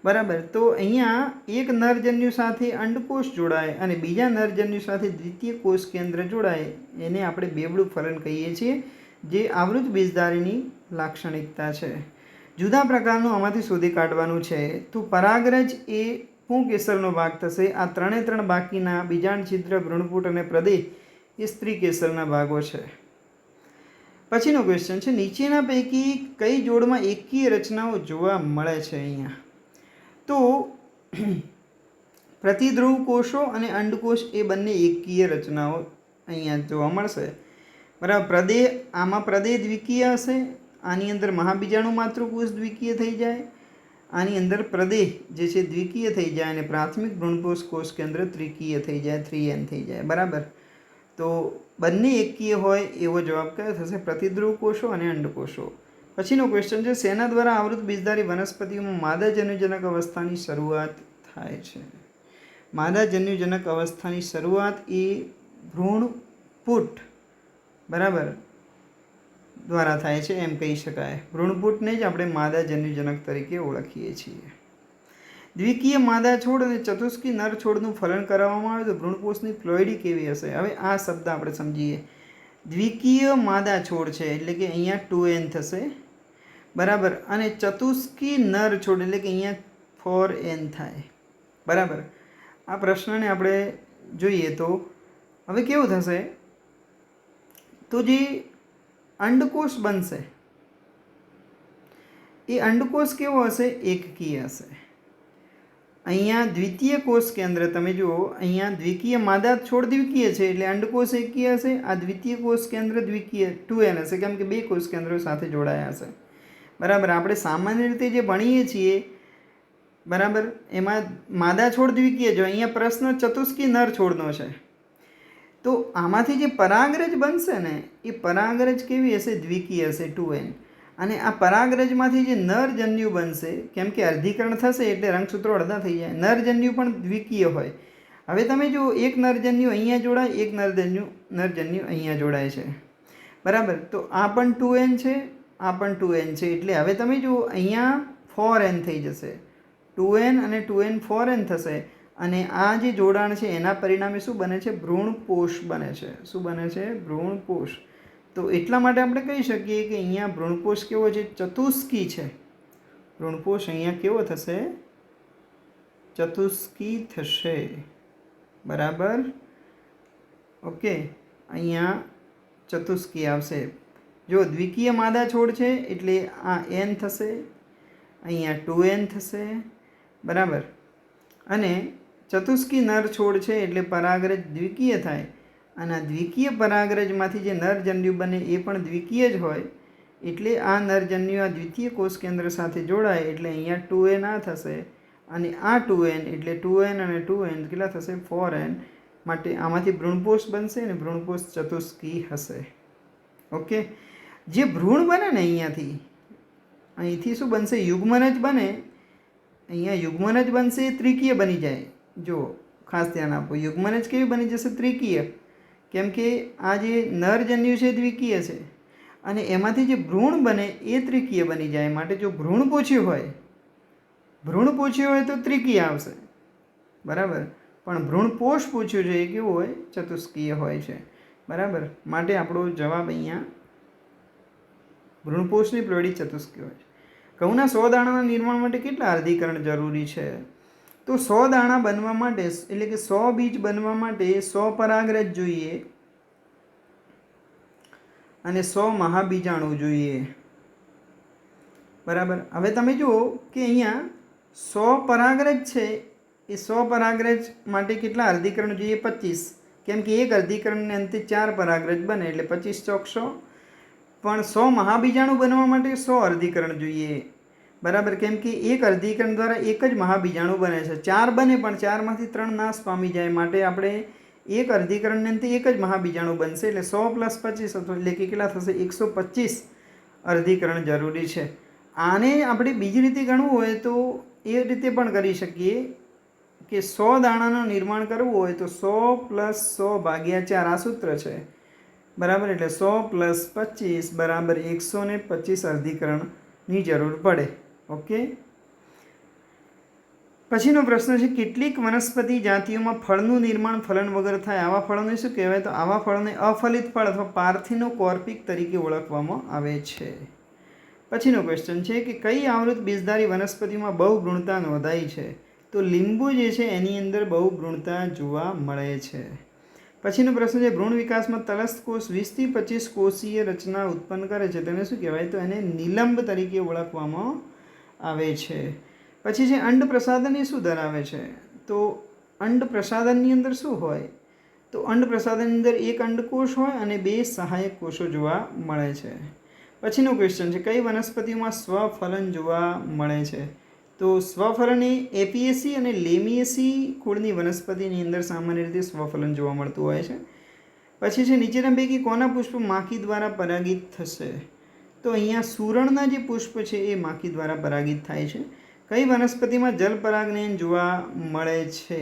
S1: બરાબર. તો અહીંયા એક નરજન્યુ સાથે અંડકોષ જોડાય અને બીજા નરજન્યુ સાથે દ્વિતીય કોષ કેન્દ્ર જોડાય એને આપણે બેવડું ફલન કહીએ છીએ, જે આવૃત બીજધારીની લાક્ષણિકતા છે. જુદા પ્રકારનું આમાંથી શોધી કાઢવાનું છે. તો પરાગરજ એ પુંકેસરનો ભાગ થશે. આ ત્રણે બાકીના બીજાંડ, છિદ્ર, ભ્રૂણપૂટ અને પ્રદેહ એ સ્ત્રી કેસરના ભાગો છે. પછીનો ક્વેશ્ચન છે નીચેના પૈકી કઈ જોડમાં એકકીય રચનાઓ જોવા મળે છે? અહીંયા તો પ્રતિધ્રુવ કોષો અને અંડકોષ એ બંને એકકીય રચનાઓ અહીંયા જોવા મળશે. બરાબર. પ્રદેહ, આમાં પ્રદેહ દ્વિકીય હશે. આની અંદર મહાબીજાણુ માતૃકોષ દ્વિકીય થઈ જાય. આની અંદર પ્રદેહ જે છે દ્વિકીય થઈ જાય અને પ્રાથમિક ભ્રૂણપોષ કોષ કેન્દ્ર ત્રિકીય થઈ જાય, 3n થઈ જાય. બરાબર. તો બંને એકકીય હોય એવો જવાબ કયો થશે? પ્રતિધ્રુવ કોષો અને અંડકોષો. પછીનો ક્વેશ્ચન છે શેના દ્વારા આવૃત બીજધારી વનસ્પતિઓમાં માદાજન્યુજનક અવસ્થાની શરૂઆત થાય છે? માદાજન્યુજનક અવસ્થાની શરૂઆત એ ભ્રૂણપૂટ બરાબર દ્વારા થાય છે એમ કહી શકાય. ભ્રૂણપૂટને જ આપણે માદાજન્યુજનક તરીકે ઓળખીએ છીએ. દ્વિકીય માદા છોડ અને ચતુષ્કી નર છોડનું ફલન કરાવવામાં આવે તો ભ્રૂણપોષની ફ્લોઇડી કેવી હશે? હવે આ શબ્દ આપણે સમજીએ. દ્વિકીય માદા છોડ છે એટલે કે અહીંયા 2n થશે. બરાબર. અને ચતુષ્કી નર છોડ એટલે કે અહીંયા 4n થાય. બરાબર. આ પ્રશ્નને આપણે જોઈએ તો હવે કેવું થશે? તો જે અંડકોષ બનશે એ અંડકોષ કેવો હશે? એકકીય હશે. અહીંયા દ્વિતીય કોષ કેન્દ્ર તમે જુઓ, અહીંયા દ્વિકીય માદા છોડ દ્વિકીય છે એટલે અંડકોષ એકકીય હશે. આ દ્વિતીય કોષ કેન્દ્ર દ્વિકીય 2n હશે, કેમ કે બે કોષ કેન્દ્રો સાથે જોડાયા હશે. બરાબર. આપણે સામાન્ય રીતે જે ભણીએ છીએ બરાબર એમાં માદા છોડ દ્વિકીય જો. અહીંયા પ્રશ્ન ચતુષ્કી નર છોડનો છે. તો આમાંથી જે પરાગરજ બનશે ને એ પરાગરજ કેવી હશે? દ્વિકીય હશે, 2n. અને આ પરાગરજમાંથી જે નરજન્યુ બનશે, કેમ કે અર્ધીકરણ થશે એટલે રંગસૂત્રો અડધા થઈ જાય, નરજન્યુ પણ દ્વિકીય હોય. હવે તમે જુઓ, એક નરજન્યુ અહીંયા જોડાય, એક નરજન્યુ અહીંયા જોડાય છે, બરાબર. તો આ પણ 2n છે, આ પણ 2n છે, એટલે હવે તમે જુઓ અહીંયા 4n થઈ જશે. 2n અને 2n 4n થશે. અને આ જે જોડાણ છે એના પરિણામે શું બને છે? ભ્રૂણપોષ બને છે. શું બને છે? ભ્રૂણપોષ. તો એટલા માટે આપણે કહી શકીએ કે અહીંયા ભ્રૂણપોષ કેવો છે? ચતુષ્કી છે. ભ્રૂણપોષ અહીંયા કેવો થશે? ચતુષ્કી થશે, બરાબર. ઓકે, અહીંયા ચતુષ્કી આવશે. જો દ્વિકીય માદા છોડ છે એટલે આ n થશે, અહીંયા 2n થશે, બરાબર. અને ચતુષ્કી નર છોડ છે એટલે પરાગરજ દ્વિકીય થાય. અને આ દ્વિકીય પરાગરજમાંથી જે નરજન્યુ બને એ પણ દ્વિકીય જ હોય. એટલે આ નરજન્યુ આ દ્વિતીય કોષ કેન્દ્ર સાથે જોડાય એટલે અહીંયા 2n આ થશે, અને આ 2n એટલે 2n અને 2n કેટલા થશે? 4n. માટે આમાંથી ભ્રૂણપોષ બનશે અને ભ્રૂણપોષ ચતુષ્કી હશે. ઓકે, જે ભ્રૂણ બને ને અહીંથી શું બનશે? યુગ્મન જ બને. અહીંયા યુગ્મન જ બનશે, એ ત્રિકીય બની જાય. જો ખાસ ધ્યાન આપો, યુગ્મન જ કેવી બની જશે? ત્રિકીય. કેમ કે આ જે નરજન્યુ છે દ્વિકીય છે, અને એમાંથી જે ભ્રૂણ બને એ ત્રિકીય બની જાય. માટે જો ભ્રૂણ પૂછ્યું હોય તો ત્રિકીય આવશે, બરાબર. પણ ભ્રૂણપોષ પૂછ્યું છે એ કેવું હોય? ચતુષ્કીય હોય છે, બરાબર. માટે આપણો જવાબ અહીંયા ભ્રૂણપોષની પ્લોડી ચતુષ્કીય હોય છે. ઘઉંના 100 દાણાના નિર્માણ માટે કેટલા અર્ધીકરણ જરૂરી છે? તો 100 દાણા બનવા માટે, એટલે કે 100 બીજ બનવા માટે 100 પરાગરજ જોઈએ અને 100 મહાબીજાણુ જોઈએ, બરાબર. હવે તમે જુઓ કે અહીંયા 100 પરાગરજ છે, એ 100 પરાગરજ માટે કેટલા અર્ધીકરણ જોઈએ? 25. કેમ કે એક અર્ધીકરણને અંતે 4 પરાગરજ બને એટલે 25 ચોક 100. પણ 100 મહાબીજાણુ બનવા માટે 100 અર્ધીકરણ જોઈએ, બરાબર. કેમ કે એક અર્ધીકરણ દ્વારા એક જ મહાબીજાણુ બને છે. 4 બને પણ 4માંથી 3 નાશ પામી જાય. માટે આપણે એક અર્ધીકરણને અંતે એક જ મહાબીજાણુ બનશે એટલે 100 + 25 એટલે કે કેટલા થશે? 125 અર્ધીકરણ જરૂરી છે. આને આપણે બીજી રીતે ગણવું હોય તો એ રીતે પણ કરી શકીએ કે 100 દાણાનું નિર્માણ કરવું હોય તો 100 + 100 / 4 આ સૂત્ર છે, બરાબર. એટલે 100 + 25 બરાબર 125 અર્ધીકરણની જરૂર પડે. ઓકે, પછીનો પ્રશ્ન છે, કેટલીક વનસ્પતિ જાતિઓમાં ફળનું નિર્માણ ફલન વગર થાય. આવા ફળોને શું કહેવાય? તો આવા ફળોને અફલિત ફળ અથવા પાર્થિનોકોર્પિક તરીકે ઓળખવામાં આવે છે. પછીનો ક્વેશ્ચન છે કે કઈ આવૃત બીજધારી વનસ્પતિમાં બહુભ્રૂણતા નોંધાઈ છે? તો લીંબુ જે છે એની અંદર બહુભ્રૂણતા જોવા મળે છે. પછીનો પ્રશ્ન છે, ભ્રૂણ વિકાસમાં તલસ્થ કોષ 20 થી 25 કોષીય રચના ઉત્પન્ન કરે છે, તેને શું કહેવાય? તો એને નિલંબ તરીકે ઓળખવામાં આવે છે. પછી છે, અંડ પ્રસાધન એ શું ધરાવે છે? તો અંડ પ્રસાધનની અંદર શું હોય? તો અંડ પ્રસાધનની અંદર એક અંડકોષ હોય અને 2 સહાયક કોષો જોવા મળે છે. પછીનો ક્વેશ્ચન છે, કઈ વનસ્પતિઓમાં સ્વફલન જોવા મળે છે? તો સ્વફલન એ એપિએસી અને લેમિએસી કુળની વનસ્પતિની અંદર સામાન્ય રીતે સ્વફલન જોવા મળતું હોય છે. પછી છે, નીચેના પૈકી કોના પુષ્પ માખી દ્વારા પરાગિત થશે? તો અહીંયા સુરણના જે પુષ્પ છે એ માખી દ્વારા પરાગિત થાય છે. કઈ વનસ્પતિમાં જલ પરાગનયન જોવા મળે છે?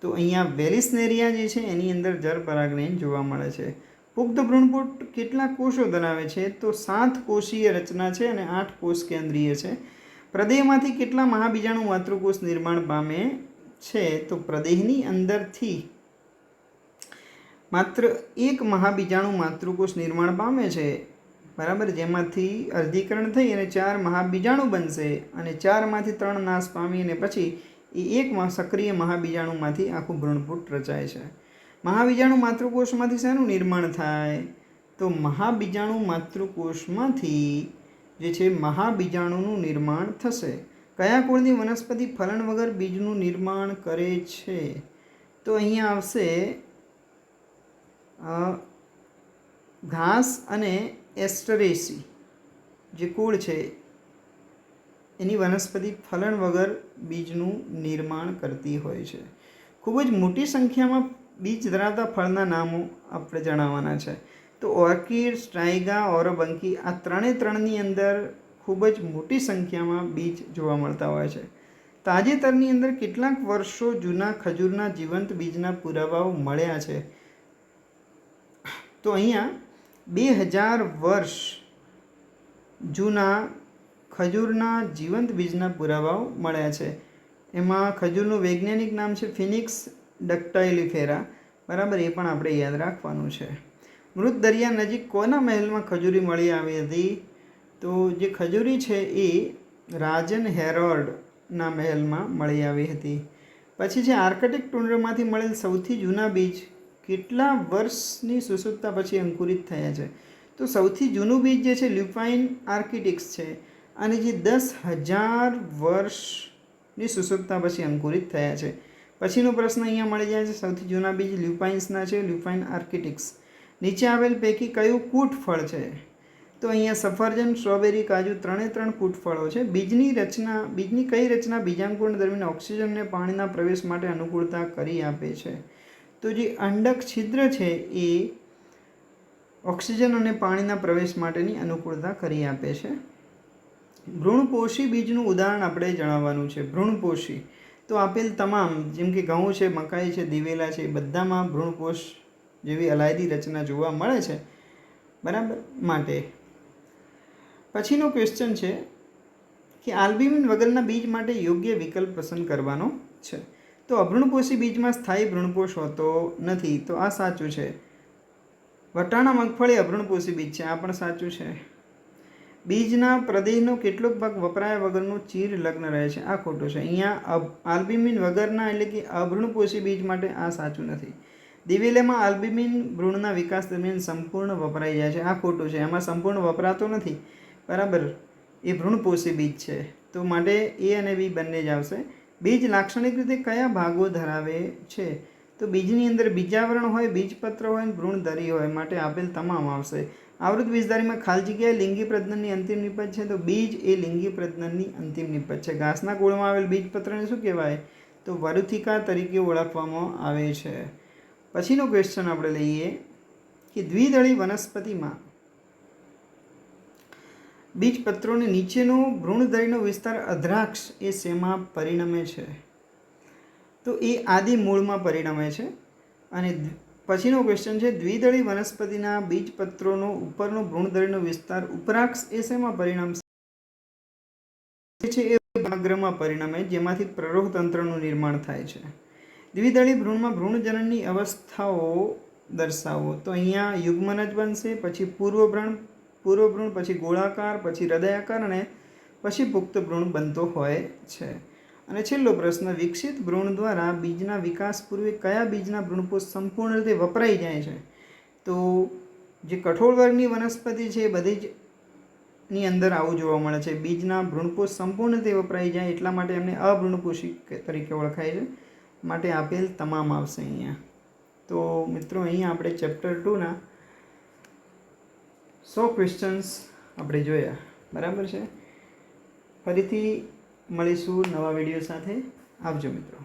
S1: તો અહીંયા વેલિસનેરિયા જે છે એની અંદર જળ પરાગનયન જોવા મળે છે. પુખ્ત ભ્રૂણપોષ કેટલા કોષો ધરાવે છે? તો 7 કોષીય રચના છે અને 8 કોષ કેન્દ્રીય છે. પ્રદેહમાંથી કેટલા મહાબીજાણુ માતૃકોષ નિર્માણ પામે છે? તો પ્રદેહની અંદરથી માત્ર 1 મહાબીજાણુ માતૃકોષ નિર્માણ પામે છે, બરાબર. જેમાંથી અર્ધીકરણ થઈ અને 4 મહાબીજાણુ બનશે અને 4માંથી 3 નાશ પામી અને પછી એ 1 સક્રિય મહાબીજાણુમાંથી આખું ભ્રૂણપોષ રચાય છે. મહાબીજાણુ માતૃકોષમાંથી શેનું નિર્માણ થાય? તો મહાબીજાણુ માતૃકોષમાંથી જે છે મહાબીજાણુનું નિર્માણ થશે. કયા કુળની વનસ્પતિ ફલન વગર બીજનું નિર્માણ કરે છે? તો અહીંયા આવશે ઘાસ અને એસ્ટરેસી જે કુળ છે એની વનસ્પતિ ફલન વગર બીજનું નિર્માણ કરતી હોય છે. ખૂબ જ મોટી સંખ્યામાં બીજ ધરાવતા ફળના નામો આપણે જણાવવાના છે. તો ઓર્કિડ, સ્ટ્રાઇગા, ઓરોબંકી આ ત્રણની અંદર ખૂબ જ મોટી સંખ્યામાં બીજ જોવા મળતા હોય છે. તાજેતરની અંદર કેટલાક વર્ષો જૂના ખજૂરના જીવંત બીજના પુરાવાઓ મળ્યા છે. તો અહીંયા 2000 વર્ષ જૂના ખજૂરના જીવંત બીજના પુરાવાઓ મળ્યા છે. એમાં ખજૂરનું વૈજ્ઞાનિક નામ છે ફિનિક્સ ડક્ટાઇલિફેરા. બરાબર, એ પણ આપણે યાદ રાખવાનું છે. મૃત દરિયા નજીક કોના મહેલમાં ખજૂરી મળી આવી હતી? તો જે ખજૂરી છે એ રાજન હેરોલ્ડના મહેલમાં મળી આવી હતી. પછી છે આર્કટિક ટુંડ્રામાંથી મળેલ સૌથી જૂના બીજ કેટલા વર્ષની સુસુપ્તતા પછી અંકુરિત થયા છે? તો સૌથી જૂનું બીજ જે છે લ્યુપાઇન આર્કિટિક્સ છે અને જે 10,000 વર્ષની સુસુપ્તતા પછી અંકુરિત થયા છે. પછીનો પ્રશ્ન અહીંયા મળી જાય છે. સૌથી જૂના બીજ લ્યુપાઇન્સના છે, લ્યુપાઇન આર્કિટિક્સ. નીચે આવેલ પૈકી કયું કૂટ ફળ છે? તો અહીંયા સફરજન, સ્ટ્રોબેરી, કાજુ ત્રણ કૂટ ફળો છે. બીજની કઈ રચના બીજાંકુરણ દરમિયાન ઓક્સિજન અને પાણીના પ્રવેશ માટે અનુકૂળતા કરી આપે છે? તો જે અંડક છિદ્ર છે એ ઓક્સિજન અને પાણીના પ્રવેશ માટેની અનુકૂળતા કરી આપે છે. ભ્રૂણપોષી બીજનું ઉદાહરણ આપણે જણાવવાનું છે. ભ્રૂણપોષી તો આપેલ તમામ જેમ કે ઘઉં છે, મકાઈ છે, દિવેલા છે, બધામાં ભ્રૂણપોષ જેવી અલાયદી રચના જોવા મળે છે. બરાબર, માટે પછીનો ક્વેશ્ચન છે કે આલ્બ્યુમિન વગરના બીજ માટે યોગ્ય વિકલ્પ પસંદ કરવાનો છે. તો અભ્રૂણપોષી બીજમાં સ્થાયી ભ્રૂણપોષ હોતો નથી. તો આ સાચું છે. વટાણા, મગફળી અભ્રૂણપોષી બીજ છે. આ પણ સાચું છે. બીજના પ્રદેહનો કેટલોક ભાગ વપરાયા વગરનું ચીર લગ્ન રહે છે. આ ખોટું છે. અહીંયા આલ્બ્યુમિન વગરના એટલે કે અભ્રૂણપોષી બીજ માટે આ સાચું નથી. દિવેલામાં આલ્બ્યુમિન ભ્રૂણના વિકાસ દરમિયાન સંપૂર્ણ વપરાઈ જાય છે. આ ખોટું છે. એમાં સંપૂર્ણ વપરાતો નથી. બરાબર, એ ભ્રૂણપોષી બીજ છે. તો માટે એ અને બી બંને જ આવશે. બીજ લાક્ષણિક રીતે કયા ભાગો ધરાવે છે? તો બીજની અંદર બીજાવરણ હોય, બીજપત્ર હોય, ભ્રૂણધરી હોય. માટે આપેલ તમામ આવશે. આવૃત બીજધારીમાં ખાલી જગ્યાએ લિંગી પ્રજનનની અંતિમ નિપજ છે. તો બીજ એ લિંગી પ્રજનનની અંતિમ નિપજ છે. ઘાસના ગોળમાં આવેલ બીજપત્રને શું કહેવાય? તો વરુથિકા તરીકે ઓળખવામાં આવે છે. પછીનો ક્વેશ્ચન આપણે લઈએ કે દ્વિદળી વનસ્પતિમાં બીજપત્રોની નીચેનો ભ્રૂણધરીનો વિસ્તાર અધ્રાક્ષ એ શેમાં પરિણમે છે? તો એ આદિ મૂળમાં પરિણમે છે. અને પછીનો ક્વેશ્ચન છે દ્વિદળી વનસ્પતિના બીજપત્રોનો ઉપરનો ભ્રૂણધરીનો વિસ્તાર ઉપરાક્ષ એ શેમાં પરિણમશે છે? એ ભાગ્રમાં પરિણમે, જેમાંથી પ્રરોહ તંત્રનું નિર્માણ થાય છે. દ્વિદળી ભ્રૂણમાં ભ્રૂણજનનની અવસ્થાઓ દર્શાવો. તો અહીંયા યુગ્મન જ બનશે. પછી પૂર્વભ્રૂણ, પછી ગોળાકાર, પછી હૃદયાકાર અને પછી પુખ્ત ભ્રૂણ બનતો હોય છે. અને છેલ્લો પ્રશ્ન, વિકસિત ભ્રૂણ દ્વારા બીજના વિકાસ પૂર્વે કયા બીજના ભ્રૂણપોષ સંપૂર્ણ રીતે વપરાઈ જાય છે? તો જે કઠોળ વર્ગની વનસ્પતિ છે એ બધી જ ની અંદર આવું જોવા મળે છે. બીજના ભ્રૂણપોષ સંપૂર્ણ રીતે વપરાઈ જાય એટલા માટે એમને અભ્રૂણપોષી તરીકે ઓળખાય છે. માટે આપેલ તમામ આવશે અહીંયા. તો મિત્રો અહીંયા આપણે ચેપ્ટર 2ના 100 ક્વેશ્ચન્સ આપણે જોયા. બરાબર છે. ફરીથી મળીશું નવા વિડીયો સાથે. આવજો મિત્રો.